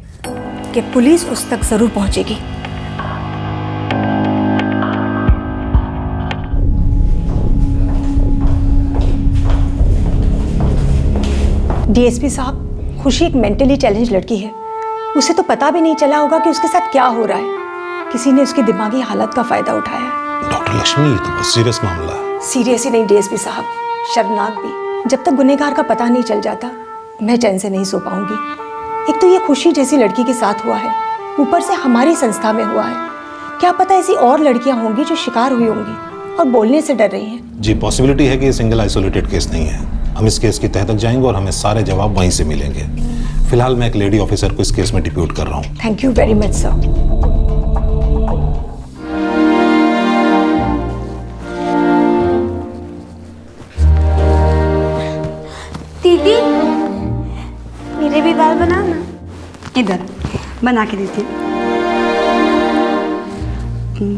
कि पुलिस उस तक जरूर पहुंचेगी। डीएसपी साहब, खुशी एक मेंटली चैलेंज लड़की है। उसे तो पता भी नहीं चला होगा कि उसके साथ क्या हो रहा है। किसी ने उसकी दिमागी हालत का फायदा उठाया है। डॉक्टर लक्ष्मी, ये तो बहुत सीरियस मामला है। सीरियस ही नहीं डीएसपी साहब, शर्मनाक भी। जब तक गुनहगार का पता नहीं चल जाता, मैं चैन से नहीं सो पाऊंगी। एक तो ये खुशी जैसी लड़की के साथ हुआ है, ऊपर से हमारी संस्था में हुआ है। क्या पता ऐसी और लड़कियां होंगी जो शिकार हुई होंगी और बोलने से डर रही हैं। जी, पॉसिबिलिटी है कि ये सिंगल आइसोलेटेड केस नहीं है। हम इस केस की तह तक जाएंगे और हमें सारे जवाब वहीं से मिलेंगे। फिलहाल मैं एक लेडी ऑफिसर को इस केस में डिप्यूट कर रहा हूँ। Thank you very much sir. दीदी, मेरे भी बाल बना ना। इधर बना के देती हूँ।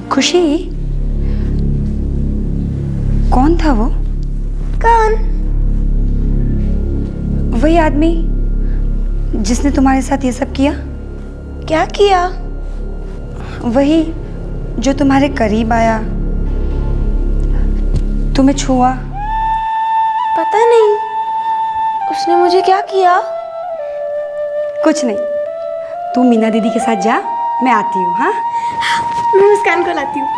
खुशी, कौन था वो? कौन? वही आदमी जिसने तुम्हारे साथ ये सब किया। क्या किया? वही जो तुम्हारे करीब आया, तुम्हें छुआ। पता नहीं उसने मुझे क्या किया। कुछ नहीं, तू मीना दीदी के साथ जा, मैं आती हूँ। हाँ, मैं मुस्कान को लाती हूँ।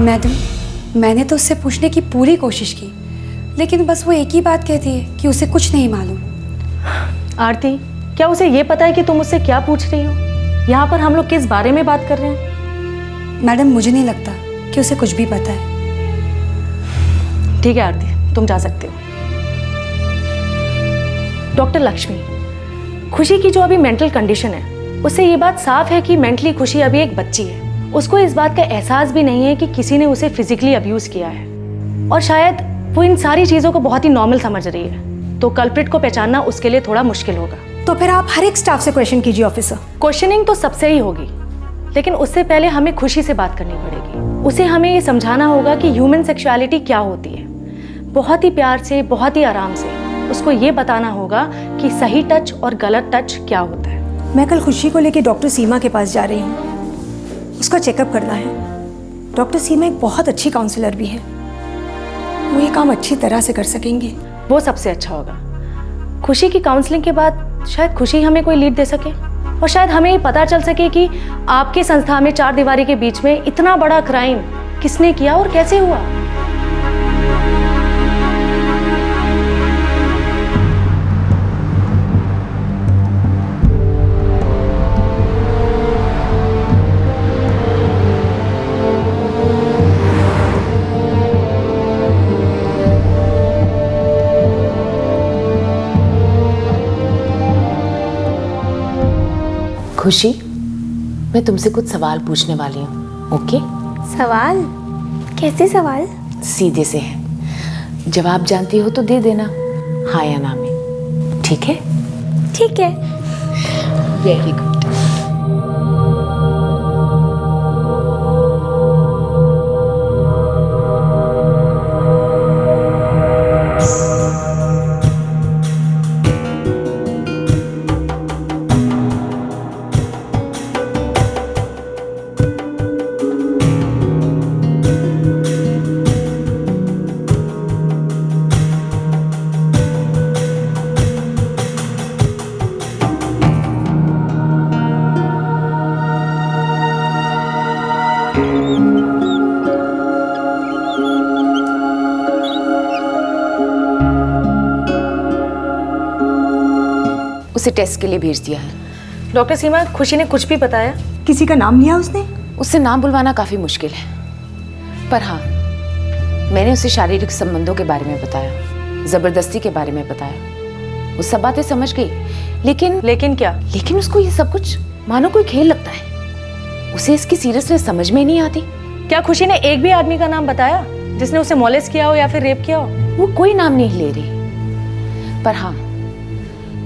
मैडम, मैंने तो उससे पूछने की पूरी कोशिश की, लेकिन बस वो एक ही बात कहती है कि उसे कुछ नहीं मालूम। आरती, क्या उसे ये पता है कि तुम उससे क्या पूछ रही हो? यहाँ पर हम लोग किस बारे में बात कर रहे हैं? मैडम, मुझे नहीं लगता कि उसे कुछ भी पता है। ठीक है आरती, तुम जा सकते हो। डॉक्टर लक्ष्मी, खुशी की जो अभी मेंटल कंडीशन है, उससे ये बात साफ है कि मेंटली खुशी अभी एक बच्ची है। उसको इस बात का एहसास भी नहीं है कि किसी ने उसे फिजिकली अब्यूज किया है, और शायद वो इन सारी चीज़ों को बहुत ही नॉर्मल समझ रही है। तो कल्प्रिट को पहचानना उसके लिए थोड़ा मुश्किल होगा। तो फिर आप हर एक स्टाफ से क्वेश्चन कीजिए ऑफिसर। क्वेश्चनिंग तो सबसे ही होगी, लेकिन उससे पहले हमें खुशी से बात करनी पड़ेगी। उसे हमें ये समझाना होगा कि ह्यूमन सेक्सुअलिटी क्या होती है। बहुत ही प्यार से, बहुत ही आराम से उसको ये बताना होगा कि सही टच और गलत टच क्या होता है। मैं कल खुशी को लेकर डॉक्टर सीमा के पास जा रही हूँ। उसका चेकअप करना है। डॉक्टर सीमा एक बहुत अच्छी काउंसलर भी है। वो ये काम अच्छी तरह से कर सकेंगे। वो सबसे अच्छा होगा। खुशी की काउंसलिंग के बाद शायद खुशी हमें कोई लीड दे सके, और शायद हमें ये पता चल सके कि आपके संस्था में चार दीवारी के बीच में इतना बड़ा क्राइम किसने किया और कैसे हुआ। खुशी, मैं तुमसे कुछ सवाल पूछने वाली हूँ। ओके? सवाल? कैसे सवाल? सीधे से है। जवाब जानती हो तो दे देना, हाँ या ना में। ठीक है? ठीक है। Very good. उसे टेस्ट के लिए भेज दिया है। डॉक्टर सीमा, खुशी ने कुछ भी बताया? किसी का नाम लिया उसने? उससे नाम बुलवाना काफ़ी मुश्किल है, पर हाँ, मैंने उसे शारीरिक संबंधों के बारे में बताया, ज़बरदस्ती के बारे में बताया। वो सब बातें समझ गई, लेकिन क्या? लेकिन उसको ये सब कुछ मानो कोई खेल लगता है। उसे इसकी सीरियसनेस समझ में नहीं आती। क्या खुशी ने एक भी आदमी का नाम बताया जिसने उसे मॉलेस्ट किया हो या फिर रेप किया हो? वो कोई नाम नहीं ले रही, पर हाँ,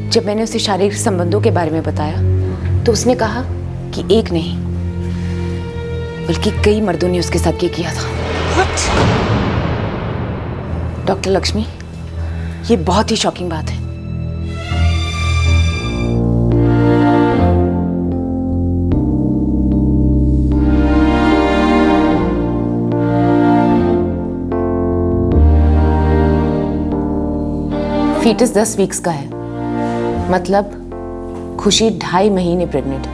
जब मैंने उसे शारीरिक संबंधों के बारे में बताया तो उसने कहा कि एक नहीं बल्कि कई मर्दों ने उसके साथ ये किया था। डॉक्टर लक्ष्मी, ये बहुत ही शॉकिंग बात है। फीटस 10 वीक्स का है, मतलब खुशी 2.5 महीने प्रेग्नेंट।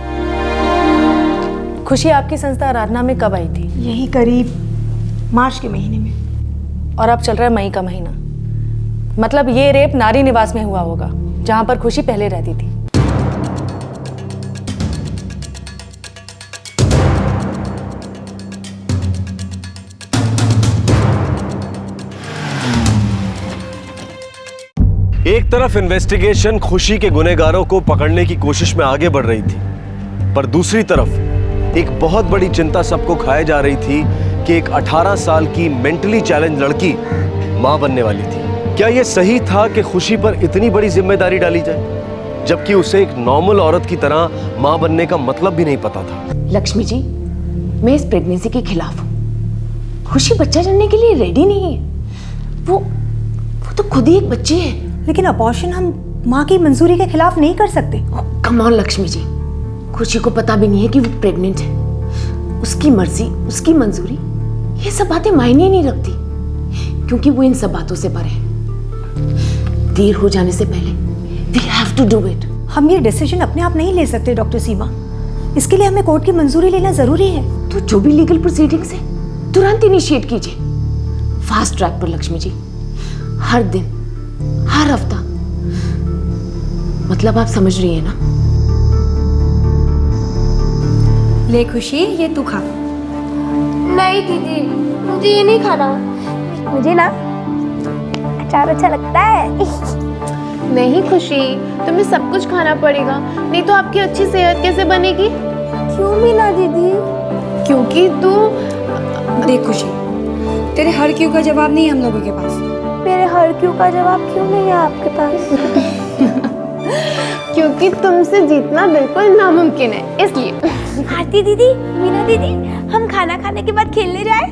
खुशी आपकी संस्था आराधना में कब आई थी? यही करीब मार्च के महीने में। और अब चल रहा है मई का महीना, मतलब ये रेप नारी निवास में हुआ होगा जहां पर खुशी पहले रहती थी। एक तरफ इन्वेस्टिगेशन खुशी के गुनहगारों को पकड़ने की कोशिश में आगे बढ़ रही थी, पर दूसरी तरफ एक बहुत बड़ी चिंता सबको खाए जा रही थी कि एक 18 साल की मेंटली चैलेंज लड़की मां बनने वाली थी। क्या यह सही था कि खुशी पर इतनी बड़ी जिम्मेदारी डाली जाए, जबकि उसे एक नॉर्मल औरत की तरह मां बनने का मतलब भी नहीं पता था? लक्ष्मी जी, मैं इस प्रेगनेंसी के खिलाफ हूँ। खुशी बच्चा जनने के लिए रेडी नहीं है। वो तो खुद ही एक बच्ची है। लेकिन अबॉर्शन हम माँ की मंजूरी के खिलाफ नहीं कर सकते। कम ऑन लक्ष्मी जी, खुशी को पता भी नहीं है कि वो प्रेग्नेंट है। उसकी मर्जी, उसकी मंजूरी, ये सब बातें मायने नहीं रखती, क्योंकि वो इन सब बातों से परे है। देर हो जाने से पहले we have to do it। हम ये डिसीजन अपने आप नहीं ले सकते डॉक्टर सीमा, इसके लिए हमें कोर्ट की मंजूरी लेना जरूरी है। तो जो भी लीगल प्रोसीडिंग्स है तुरंत इनिशिएट कीजिए, फास्ट ट्रैक पर लक्ष्मी जी। हर दिन, हर हफ्ता, मतलब आप समझ रही है ना? ले खुशी, ये तू खा। नहीं दीदी, मुझे ये नहीं खाना। मुझे ना अचार अच्छा लगता है। नहीं खुशी, तुम्हें सब कुछ खाना पड़ेगा, नहीं तो आपकी अच्छी सेहत कैसे बनेगी? क्यों मीना दीदी? क्योंकि तू देख खुशी, तेरे हर क्यों का जवाब नहीं है हम लोगों के पास। मेरे हर क्यों का जवाब क्यों नहीं है आपके पास? क्योंकि तुमसे जीतना बिल्कुल नामुमकिन है, इसलिए। भारती दीदी, मीना दीदी, हम खाना खाने के बाद खेलने जाए?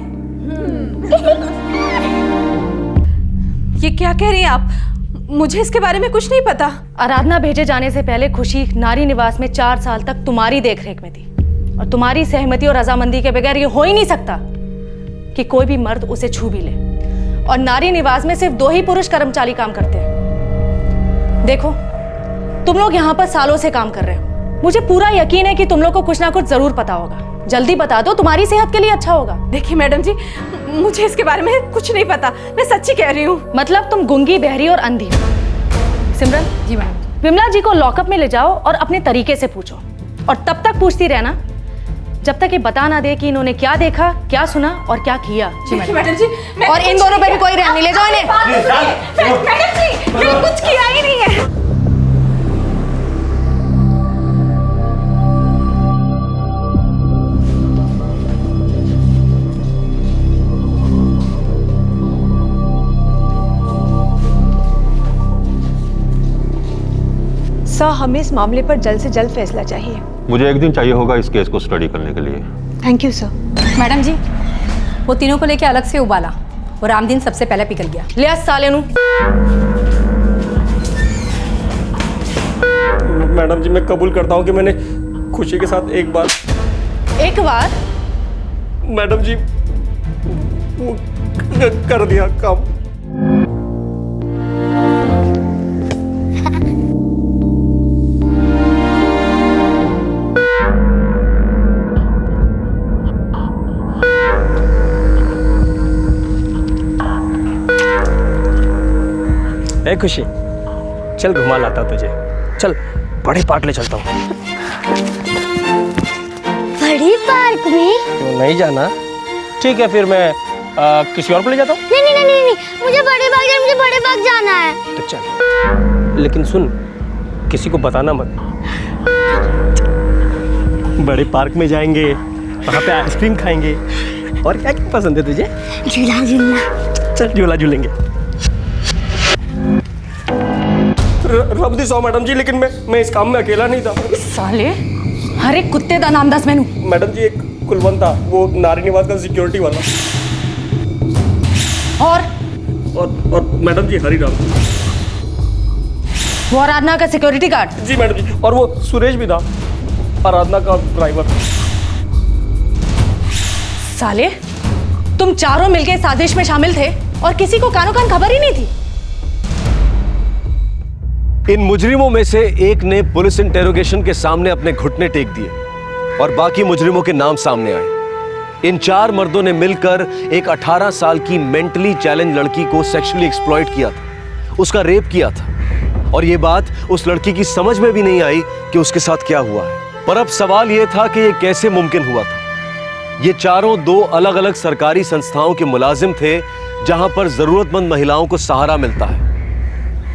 ये क्या कह रही हैं आप? मुझे इसके बारे में कुछ नहीं पता। आराधना भेजे जाने से पहले खुशी नारी निवास में 4 साल तक तुम्हारी देखरेख में थी, और तुम्हारी सहमति और रजामंदी के बगैर ये हो ही नहीं सकता कि कोई भी मर्द उसे छू भी ले। और नारी निवास में सिर्फ 2 ही पुरुष कर्मचारी काम करते हैं। देखो, तुम लोग यहाँ पर सालों से काम कर रहे हो, मुझे पूरा यकीन है कि तुम लोग को कुछ ना कुछ जरूर पता होगा। जल्दी बता दो, तुम्हारी सेहत के लिए अच्छा होगा। देखिए मैडम जी, मुझे इसके बारे में कुछ नहीं पता, मैं सच्ची कह रही हूँ। मतलब तुम गुंगी, बहरी और अंधी हो। सिमरन जी मैडम। विमला जी को लॉकअप में ले जाओ और अपने तरीके से पूछो, और तब तक पूछती रहना जब तक ये बता ना दे कि इन्होंने क्या देखा, क्या सुना और क्या किया। मैडम जी, और इन दोनों पे भी कोई रहने ले जाओ इन्हें। मैडम जी, मैंने कुछ किया ही नहीं है। सर, हमें इस मामले पर जल्द से जल्द फैसला चाहिए। मुझे 1 दिन चाहिए होगा इस केस को स्टडी करने के लिए। Thank you sir. मैडम जी, वो तीनों को लेके अलग से उबाला, और रामदीन सबसे पहले पिघल गया। ले साले नू। मैडम जी, मैं कबूल करता हूँ कि मैंने खुशी के साथ एक बार। मैडम जी, वो कर दिया काम। ए खुशी, चल घुमा लाता तुझे। चल बड़े पार्क ले चलता हूँ। बड़ी पार्क में? क्यों नहीं जाना? ठीक है फिर मैं किसी और को ले जाता हूँ। नहीं नहीं नहीं नहीं, मुझे बड़े बाग जाना है। तो चल, लेकिन सुन, किसी को बताना मत। बड़े पार्क में जाएंगे, वहाँ पे आइसक्रीम खाएंगे। और क्या क्या पसंद है तुझे? झूला झूलना। चल झूला झूलेंगे। रब दी सौ मैडम जी, लेकिन मैं इस काम में अकेला नहीं था। साले, हर एक कुत्ते का नाम दस मैनू। मैडम जी, एक कुलवंत था, वो नारी निवास का सिक्योरिटी वाला। और मैडम जी हरिराम, वो आराधना का सिक्योरिटी गार्ड। जी मैडम जी, और वो सुरेश भी था, आराधना का ड्राइवर। साले, तुम चारों मिलके साजिश में शामिल थे और किसी को कानो कान खबर ही नहीं थी। इन मुजरिमों में से एक ने पुलिस इंटेरोगेशन के सामने अपने घुटने टेक दिए और बाकी मुजरिमों के नाम सामने आए। इन 4 मर्दों ने मिलकर एक 18 साल की मेंटली चैलेंज लड़की को सेक्सुअली एक्सप्लॉइट किया था, उसका रेप किया था। और ये बात उस लड़की की समझ में भी नहीं आई कि उसके साथ क्या हुआ है। पर अब सवाल यह था कि यह कैसे मुमकिन हुआ था। ये चारों 2 अलग अलग सरकारी संस्थाओं के मुलाजिम थे, जहां पर जरूरतमंद महिलाओं को सहारा मिलता है।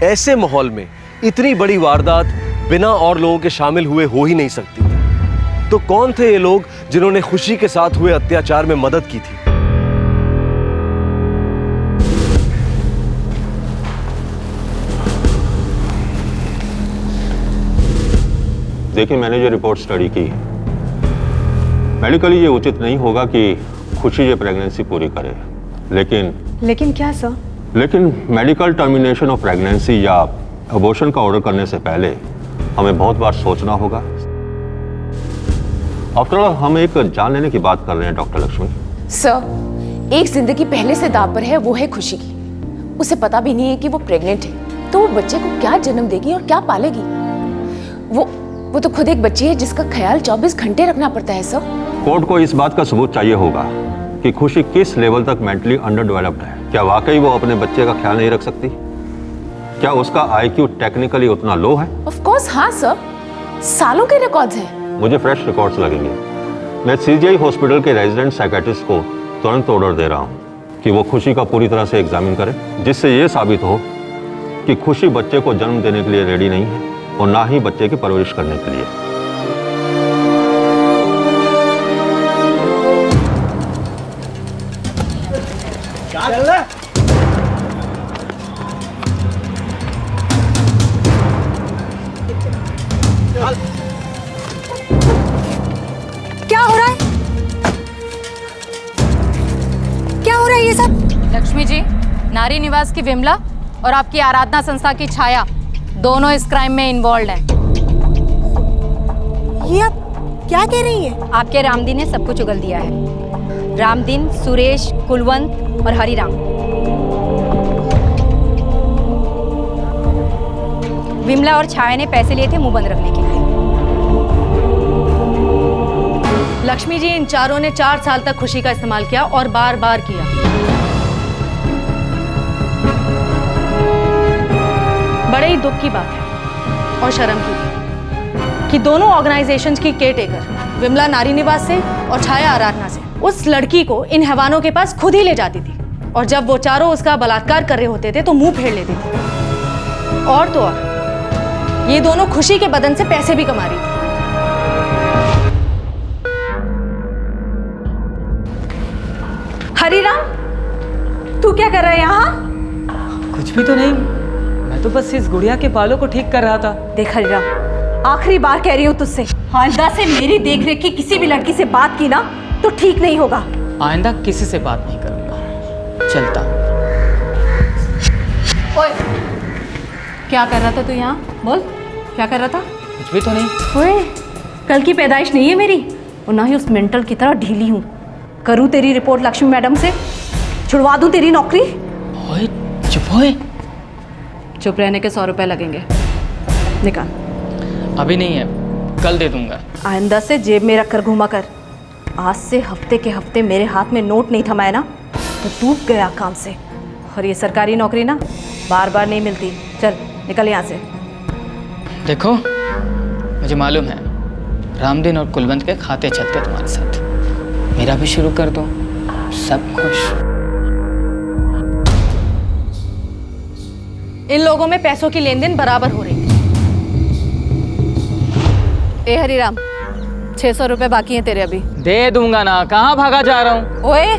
ऐसे माहौल में इतनी बड़ी वारदात बिना और लोगों के शामिल हुए हो ही नहीं सकती थी। तो कौन थे ये लोग जिन्होंने खुशी के साथ हुए अत्याचार में मदद की थी? देखिए, मैंने जो रिपोर्ट स्टडी की, मेडिकली ये उचित नहीं होगा कि खुशी ये प्रेगनेंसी पूरी करे, लेकिन क्या सर? लेकिन मेडिकल टर्मिनेशन ऑफ प्रेगनेंसी या अबॉर्शन का ऑर्डर करने से पहले हमें बहुत बार सोचना होगा। आफ्टर ऑल हम एक जान लेने की बात कर रहे हैं डॉक्टर लक्ष्मी। सर, एक जिंदगी पहले से दांव पर है, वो है खुशी की। उसे पता भी नहीं है कि वो प्रेग्नेंट है, तो वो बच्चे को क्या जन्म देगी और क्या पालेगी। वो तो खुद एक बच्ची है जिसका ख्याल 24 घंटे रखना पड़ता है सर। कोर्ट को इस बात का सबूत चाहिए होगा कि खुशी किस लेवल तक मेंटली अंडर डेवलप्ड है। क्या वाकई वो अपने बच्चे का ख्याल नहीं रख सकती? क्या उसका IQ टेक्निकली उतना लो है? ऑफ कोर्स हाँ सर, सालों के रिकॉर्ड्स हैं। मुझे फ्रेश रिकॉर्ड्स लगेंगे। मैं CGI हॉस्पिटल के रेजिडेंट साइकेट्रिस्ट को तुरंत ऑर्डर दे रहा हूँ कि वो खुशी का पूरी तरह से एग्जामिन करे, जिससे ये साबित हो कि खुशी बच्चे को जन्म देने के लिए रेडी नहीं है और ना ही बच्चे की परवरिश करने के लिए। क्या चल रहा है? क्या हो रहा है? क्या हो रहा है ये सब? लक्ष्मी जी, नारी निवास की विमला और आपकी आराधना संस्था की छाया दोनों इस क्राइम में इन्वॉल्व हैं। ये आप क्या कह रही हैं? आपके रामदीन ने सब कुछ उगल दिया है। रामदीन, सुरेश, कुलवंत और हरिराम। विमला और छाया ने पैसे लिए थे मुंह बंद रखने के लिए। लक्ष्मी जी, इन चारों ने 4 साल तक खुशी का इस्तेमाल किया और बार बार किया। बड़े ही दुख की बात है और शर्म की भी कि दोनों ऑर्गेनाइजेशंस की केयरटेकर विमला नारी निवास से और छाया आराधना से उस लड़की को इन हैवानों के पास खुद ही ले जाती थी, और जब वो चारों उसका बलात्कार कर रहे होते थे तो मुंह फेर लेती थी। और तो और ये दोनों खुशी के बदन से पैसे भी कमा रही थी। हरिराम, तू क्या कर रहा है यहाँ? कुछ भी तो नहीं, मैं तो बस इस गुड़िया के बालों को ठीक कर रहा था। देख हरिराम, आखिरी बार कह रही हूँ तुझसे, आइंदा से मेरी देखरेख की किसी भी लड़की से बात की ना तो ठीक नहीं होगा। आइंदा किसी से बात नहीं करूंगा। चलता। ओए, क्या कर रहा था तू यहाँ? बोल, क्या कर रहा था? कुछ भी तो नहीं। ओए, कल की पैदाइश नहीं है मेरी और ना ही उस मेंटल की तरह ढीली हूँ। करूँ तेरी रिपोर्ट लक्ष्मी मैडम से, छुड़वा दूँ तेरी नौकरी? ओए, चुप होए। चुप रहने के 100 रुपए लगेंगे, निकाल। अभी नहीं है, कल दे दूंगा। आइंदा से जेब में रख कर घूमा कर। आज से हफ्ते के हफ्ते मेरे हाथ में नोट नहीं थमाया ना तो डूब गया काम से। और ये सरकारी नौकरी ना बार बार नहीं मिलती। चल निकल यहाँ से। देखो, मुझे मालूम है रामदीन और कुलवंत के खाते चलते तुम्हारे साथ। मेरा भी शुरू कर दो, सब खुश। इन लोगों में पैसों की लेन देन बराबर हो रही थी। ए हरीराम, 600 रुपए बाकी हैं तेरे अभी। दे दूंगा ना, कहाँ भागा जा रहा हूँ। ओए,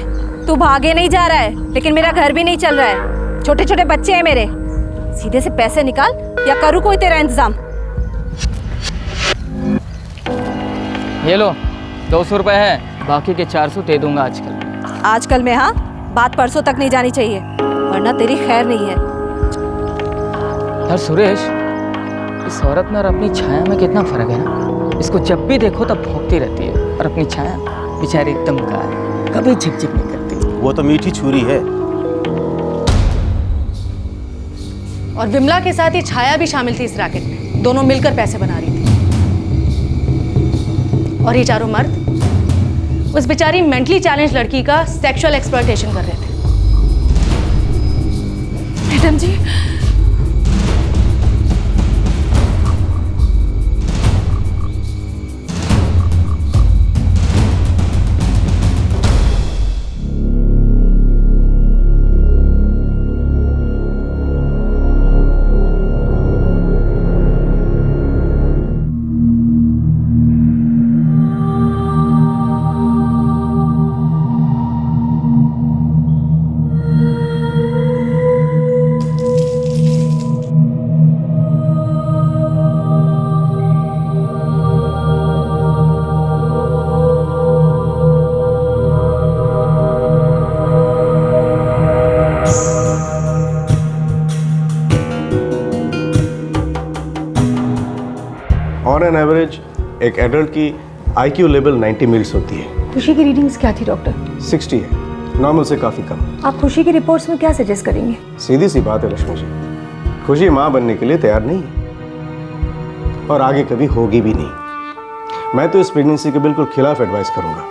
तू भागे नहीं जा रहा है, लेकिन मेरा घर भी नहीं चल रहा है। छोटे छोटे बच्चे हैं मेरे, सीधे से पैसे निकाल या करूँ कोई तेरा इंतजाम। ये लो, 200 रुपए है, बाकी के 400 दे दूंगा आजकल। आजकल में हाँ, बात परसों तक नहीं जानी चाहिए, वरना तेरी खैर नहीं है। यार सुरेश, इस औरत में और अपनी छाया में कितना फर्क है ना। इसको जब भी देखो तब भौंकती रहती है, और अपनी छाया बेचारी एकदम गाय, कभी झिकझिक नहीं करती। वो तो मीठी छुरी है। और विमला के साथ ये छाया भी शामिल थी इस रैकेट में, दोनों मिलकर पैसे बना रही थी। और ये चारों मर्द उस बेचारी मेंटली चैलेंज लड़की का सेक्सुअल एक्सप्लॉयटेशन कर रहे थे। Madam ji, on an average एक एडल्ट की IQ लेवल 90 मिल्स होती है। खुशी की रीडिंग्स क्या थी डॉक्टर? 60 है, नॉर्मल से काफ़ी कम। आप खुशी की रिपोर्ट्स में क्या सजेस्ट करेंगे? सीधी सी बात है लक्ष्मी जी, खुशी माँ बनने के लिए तैयार नहीं है और आगे कभी होगी भी नहीं। मैं तो इस प्रेगनेंसी के बिल्कुल खिलाफ एडवाइस करूंगा।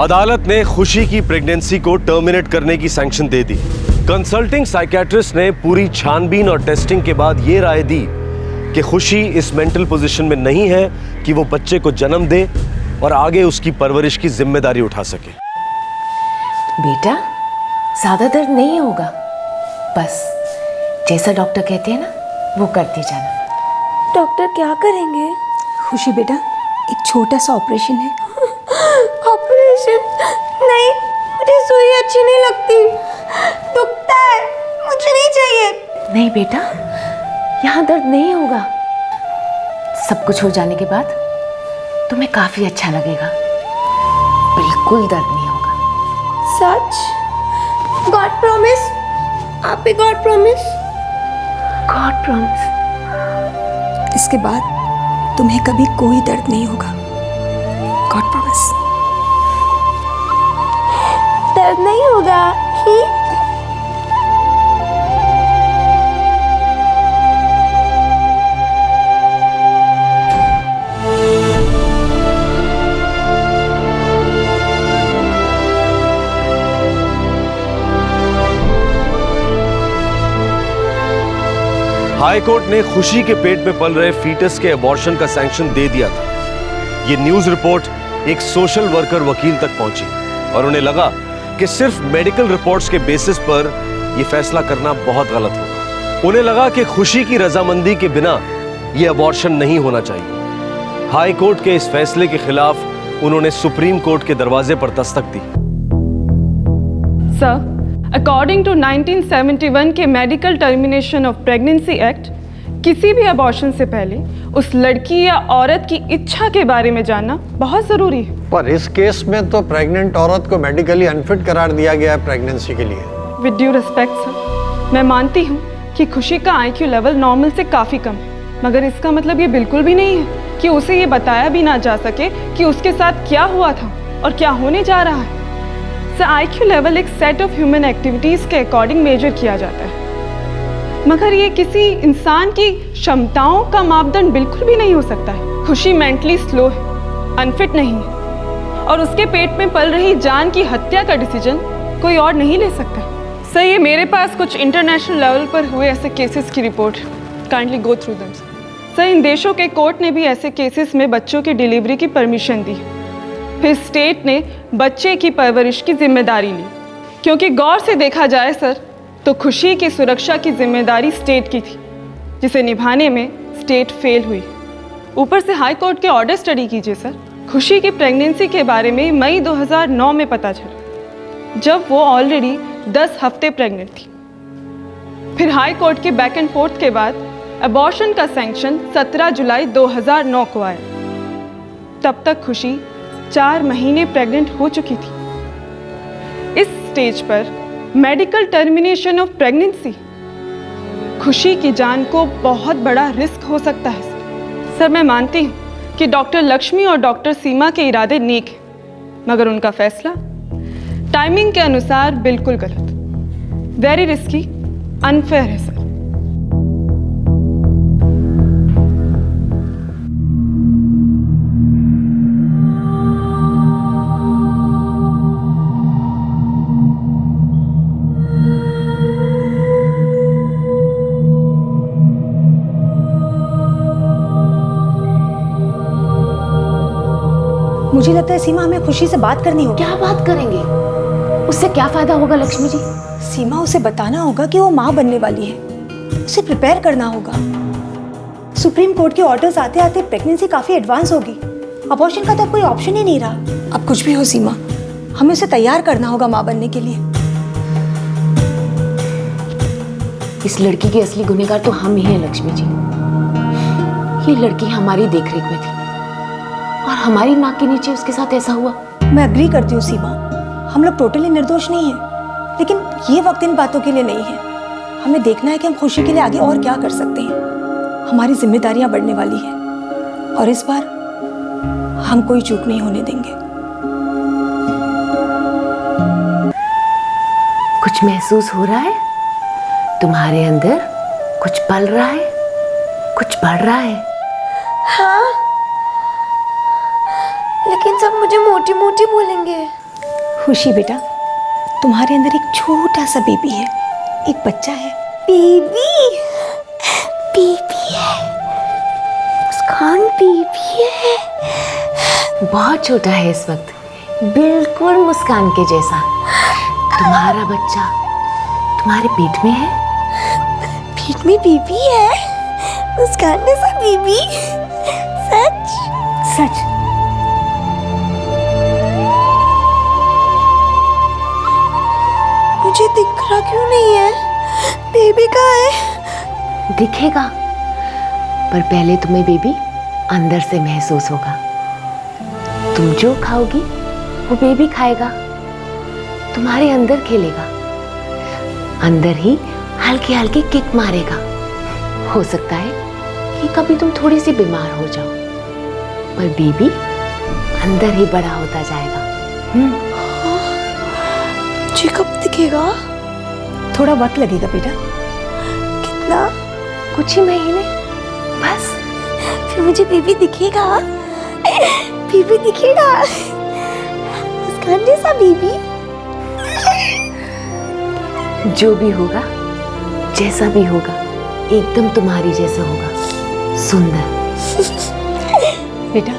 अदालत ने खुशी की प्रेगनेंसी को टर्मिनेट करने की सैंक्शन दे दी। कंसल्टिंग साइकियाट्रिस्ट ने पूरी छानबीन और टेस्टिंग के बाद यह राय दी कि खुशी इस मेंटल पोजीशन में नहीं है कि वो बच्चे को जन्म दे और आगे उसकी परवरिश की जिम्मेदारी उठा सके। बेटा, ज्यादा दर्द नहीं होगा, बस जैसा डॉक्टर कहते हैं ना वो करते जाना। डॉक्टर क्या करेंगे? खुशी बेटा, एक छोटा सा ऑपरेशन है। ऑपरेशन? नहीं, मुझे सुई अच्छी नहीं लगती, दुखता है, मुझे नहीं चाहिए। नहीं बेटा, यहाँ दर्द नहीं होगा। सब कुछ हो जाने के बाद तुम्हें काफी अच्छा लगेगा, बिल्कुल दर्द नहीं होगा। सच? God promise? आप भी गॉड प्रॉमिस? God promise. इसके बाद तुम्हें कभी कोई दर्द नहीं होगा। God promise. दर्द नहीं होगा ही? हाई कोर्ट ने खुशी के पेट में पल रहे फीटस के अबॉर्शन का सैंक्शन दे दिया था। ये न्यूज रिपोर्ट एक सोशल वर्कर वकील तक पहुंची और उन्हें लगा कि सिर्फ मेडिकल रिपोर्ट्स के बेसिस पर यह फैसला करना बहुत गलत होगा। उन्हें लगा कि खुशी की रजामंदी के बिना यह अबॉर्शन नहीं होना चाहिए। हाई कोर्ट के इस फैसले के खिलाफ उन्होंने सुप्रीम कोर्ट के दरवाजे पर दस्तक दी। सर, अकॉर्डिंग टू 1971 के medical termination of pregnancy act, किसी भी अबॉर्शन से पहले उस लड़की या औरत की इच्छा के बारे में जानना बहुत ज़रूरी है। पर इस केस में तो प्रेग्नेंट औरत को मेडिकली अनफिट करार दिया गया है प्रेगनेंसी के लिए। विद ड्यू रिस्पेक्ट सर, मैं मानती हूँ कि खुशी का IQ लेवल नॉर्मल से काफ़ी कम है, मगर इसका मतलब ये बिल्कुल भी नहीं है कि उसे ये बताया भी ना जा सके कि उसके साथ क्या हुआ था और क्या होने जा रहा है। सर, IQ लेवल एक सेट ऑफ ह्यूमन एक्टिविटीज़ के अकॉर्डिंग मेजर किया जाता है, मगर ये किसी इंसान की क्षमताओं का मापदंड बिल्कुल भी नहीं हो सकता है। खुशी मेंटली स्लो है, अनफिट नहीं है, और उसके पेट में पल रही जान की हत्या का डिसीजन कोई और नहीं ले सकता। सर, ये मेरे पास कुछ इंटरनेशनल लेवल पर हुए ऐसे केसेस की report, kindly go through them. Sir, इन देशों के कोर्ट ने भी ऐसे केसेस में बच्चों की डिलीवरी की परमिशन दी, फिर स्टेट ने बच्चे की परवरिश की जिम्मेदारी ली, क्योंकि गौर से देखा जाए सर तो खुशी की सुरक्षा की जिम्मेदारी स्टेट की थी, जिसे निभाने में स्टेट फेल हुई। ऊपर से हाई कोर्ट के ऑर्डर स्टडी कीजिए सर। खुशी की प्रेगनेंसी के बारे में मई 2009 में पता चला, जब वो ऑलरेडी 10 हफ्ते प्रेग्नेंट थी। फिर हाई कोर्ट के बैक एंड फोर्थ के बाद अबॉर्शन का सैंक्शन 17 जुलाई 2009 को आया। तब तक खुशी 4 महीने प्रेग्नेंट हो चुकी थी। इस स्टेज पर मेडिकल टर्मिनेशन ऑफ प्रेगनेंसी खुशी की जान को बहुत बड़ा रिस्क हो सकता है। सर, मैं मानती हूँ कि डॉक्टर लक्ष्मी और डॉक्टर सीमा के इरादे नेक हैं, मगर उनका फैसला टाइमिंग के अनुसार बिल्कुल गलत, वेरी रिस्की, अनफेयर है सर। मुझे लगता है सीमा, हमें खुशी से बात करनी होगी। क्या बात करेंगे? उससे क्या फायदा होगा लक्ष्मी जी? सीमा, उसे बताना होगा कि वो माँ बनने वाली है, उसे प्रिपेयर करना होगा। सुप्रीम कोर्ट के ऑर्डर्स आते आते प्रेगनेंसी काफी एडवांस होगी, अबॉर्शन का तो कोई ऑप्शन ही नहीं रहा। अब कुछ भी हो सीमा, हमें उसे तैयार करना होगा माँ बनने के लिए। इस लड़की की असली गुनहगार तो हम ही हैं लक्ष्मी जी। ये लड़की हमारी देखरेख में थी और हमारी नाक के नीचे उसके साथ ऐसा हुआ। मैं अग्री करती हूँ सीमा, हम लोग टोटली निर्दोष नहीं हैं, लेकिन ये वक्त इन बातों के लिए नहीं है। हमें देखना है कि हम खुशी के लिए आगे और क्या कर सकते हैं। हमारी जिम्मेदारियां बढ़ने वाली हैं और इस बार हम कोई चूक नहीं होने देंगे। कुछ महसूस हो रहा है तुम्हारे अंदर? कुछ पल रहा है, कुछ बढ़ रहा है? हाँ, लेकिन सब मुझे मोटी मोटी बोलेंगे। खुशी बेटा, तुम्हारे अंदर एक छोटा सा बेबी है, एक बच्चा है। बेबी? बेबी है? मुस्कान बेबी है? बहुत छोटा है इस वक्त, बिल्कुल मुस्कान के जैसा। तुम्हारा बच्चा तुम्हारे पेट में है? पेट में बेबी है? मुस्कान जैसा बेबी? सच? सच। मुझे दिख रहा क्यों नहीं है? बेबी कहाँ है? दिखेगा, पर पहले तुम्हें बेबी अंदर से महसूस होगा। तुम जो खाओगी वो बेबी खाएगा, तुम्हारे अंदर खेलेगा, अंदर ही हल्के हल्के किक मारेगा। हो सकता है कि कभी तुम थोड़ी सी बीमार हो जाओ, पर बेबी अंदर ही बड़ा होता जाएगा। मुझे कब दिखेगा? थोड़ा वक्त लगेगा बेटा। कितना? कुछ ही महीने बस। फिर मुझे बेबी दिखेगा? बेबी दिखेगा? मुस्कान जैसा बेबी? जो भी होगा, जैसा भी होगा, एकदम तुम्हारी जैसा होगा, सुंदर। बेटा,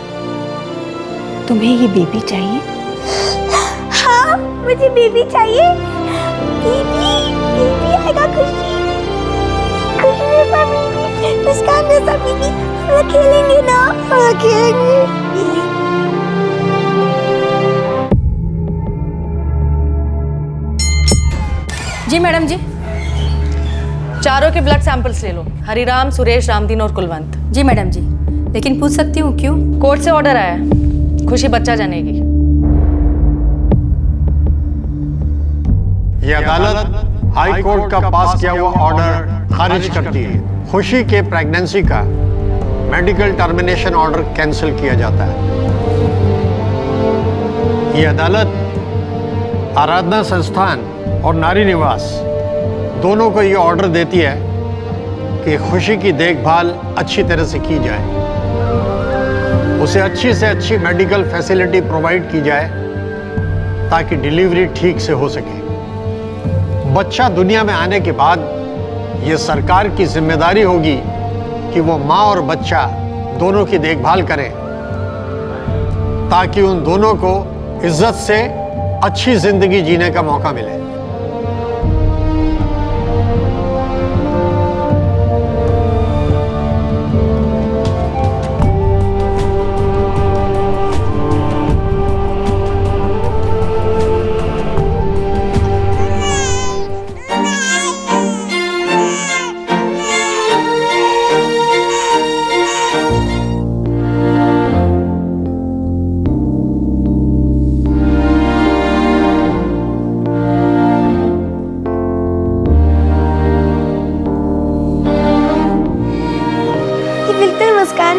तुम्हें ये बेबी चाहिए? हाँ, मुझे बेबी चाहिए। बेबी, बेबी आएगा। खुशी, खुशी जैसा बेबी, मुस्कान जैसा बेबी। हम खेलेंगे ना, हम खेलेंगे। जी मैडम जी, चारों के ब्लड सैंपल्स ले लो। हरिराम, सुरेश, रामदीन और कुलवंत। जी मैडम जी, लेकिन पूछ सकती हूँ क्यों? कोर्ट से ऑर्डर आया है, खुशी बच्चा जनेगी। ये अदालत हाई कोर्ट का पास किया हुआ ऑर्डर खारिज कर दिए। खुशी के प्रेगनेंसी का मेडिकल टर्मिनेशन ऑर्डर कैंसिल किया जाता है। ये अदालत आराधना संस्थान और नारी निवास दोनों को ये ऑर्डर देती है कि खुशी की देखभाल अच्छी तरह से की जाए, उसे अच्छी से अच्छी मेडिकल फैसिलिटी प्रोवाइड की जाए ताकि डिलीवरी ठीक से हो सके। बच्चा दुनिया में आने के बाद ये सरकार की जिम्मेदारी होगी कि वो माँ और बच्चा दोनों की देखभाल करें ताकि उन दोनों को इज्जत से अच्छी जिंदगी जीने का मौका मिले।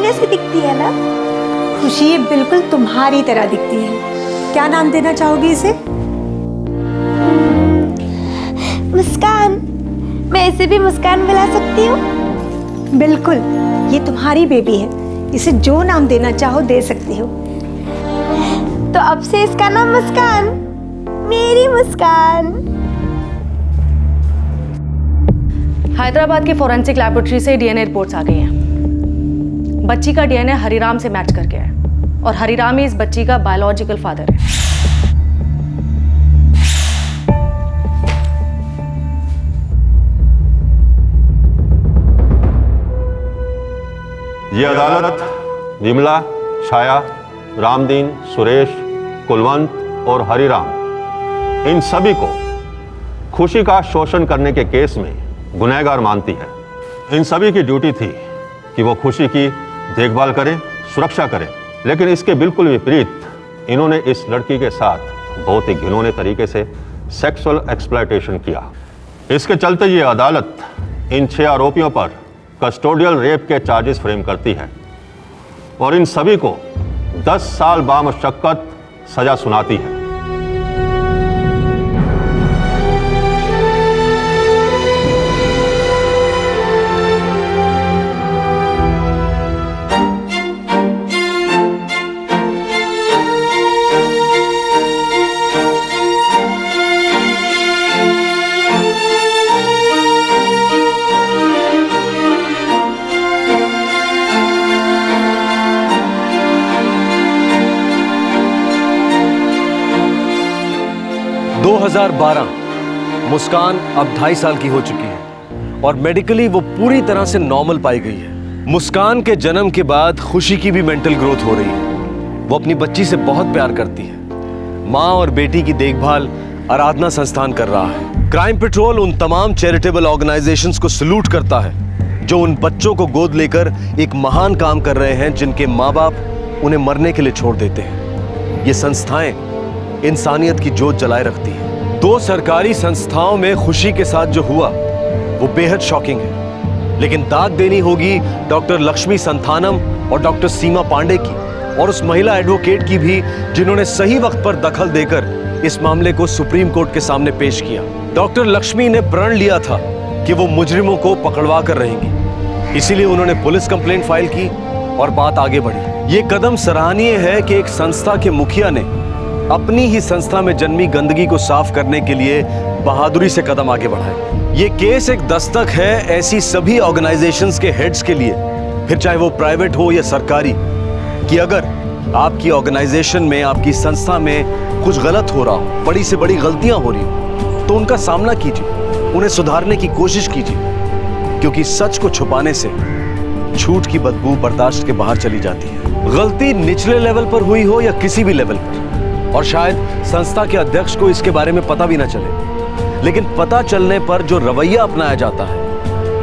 जैसी दिखती है ना? खुशी ये बिल्कुल तुम्हारी तरह दिखती है। क्या नाम देना चाहोगी इसे? मुस्कान। मैं इसे भी मुस्कान बुला सकती हूँ? बिल्कुल, ये तुम्हारी बेबी है, इसे जो नाम देना चाहो दे सकती हो। तो अब से इसका नाम मुस्कान, मेरी मुस्कान। हैदराबाद के फोरेंसिक लैबोरेटरी से डीएनए रिपोर्ट्स आ गई हैं। बच्ची का डीएनए हरिराम से मैच कर गया है और हरिराम ही इस बच्ची का बायोलॉजिकल फादर है। ये अदालत विमला, छाया, रामदीन, सुरेश, कुलवंत और हरिराम इन सभी को खुशी का शोषण करने के केस में गुनहगार मानती है। इन सभी की ड्यूटी थी कि वो खुशी की देखभाल करें, सुरक्षा करें, लेकिन इसके बिल्कुल विपरीत इन्होंने इस लड़की के साथ बहुत ही घिनौने तरीके से सेक्सुअल एक्सप्लॉयटेशन किया। इसके चलते ये अदालत इन 6 आरोपियों पर कस्टोडियल रेप के चार्जेस फ्रेम करती है और इन सभी को 10 साल बामशक्कत सजा सुनाती है। मुस्कान अब 2.5 साल की हो चुकी है और मेडिकली वो पूरी तरह से नॉर्मल पाई गई है। मुस्कान के जन्म के बाद खुशी की भी मेंटल ग्रोथ हो रही है। वो अपनी बच्ची से बहुत प्यार करती है। माँ और बेटी की देखभाल आराधना संस्थान कर रहा है। क्राइम पेट्रोल उन तमाम चैरिटेबल ऑर्गेनाइजेशंस को सल्यूट करता है जो उन बच्चों को गोद लेकर एक महान काम कर रहे हैं जिनके माँ बाप उन्हें मरने के लिए छोड़ देते हैं। ये संस्थाएं इंसानियत की जोत जलाए रखती है। 2 सरकारी संस्थाओं में खुशी के साथ जो हुआ वो बेहद शॉकिंग है, लेकिन दाद देनी होगी डॉक्टर लक्ष्मी संथानम और डॉक्टर सीमा पांडे की और उस महिला एडवोकेट की भी जिन्होंने सही वक्त पर दखल देकर इस मामले को सुप्रीम कोर्ट के सामने पेश किया। डॉक्टर लक्ष्मी ने प्रण लिया था कि वो मुजरिमों को पकड़वा कर रहेंगी, इसीलिए उन्होंने पुलिस कंप्लेंट फाइल की और बात आगे बढ़ी। ये कदम सराहनीय है कि एक संस्था के मुखिया ने अपनी ही संस्था में जन्मी गंदगी को साफ करने के लिए बहादुरी से कदम आगे बढ़ाए। ये केस एक दस्तक है ऐसी सभी ऑर्गेनाइजेशंस के हेड्स के लिए, फिर चाहे वो प्राइवेट हो या सरकारी, कि अगर आपकी ऑर्गेनाइजेशन में, आपकी संस्था में कुछ गलत हो रहा हो, बड़ी से बड़ी गलतियां हो रही हो, तो उनका सामना कीजिए, उन्हें सुधारने की कोशिश कीजिए, क्योंकि सच को छुपाने से झूठ की बदबू बर्दाश्त के बाहर चली जाती है। गलती निचले लेवल पर हुई हो या किसी भी लेवल पर, और शायद संस्था के अध्यक्ष को इसके बारे में पता भी ना चले, लेकिन पता चलने पर जो रवैया अपनाया जाता है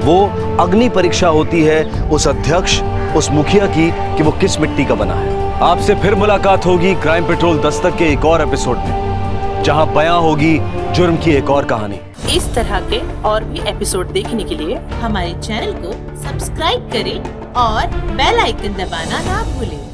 वो अग्नि परीक्षा होती है उस अध्यक्ष, उस मुखिया की कि वो किस मिट्टी का बना है। आपसे फिर मुलाकात होगी क्राइम पेट्रोल दस्तक के एक और एपिसोड में, जहां बयां होगी जुर्म की एक और कहानी। इस तरह के और भी एपिसोड देखने के लिए हमारे चैनल को सब्सक्राइब करें और बेल आइकन दबाना ना भूलें।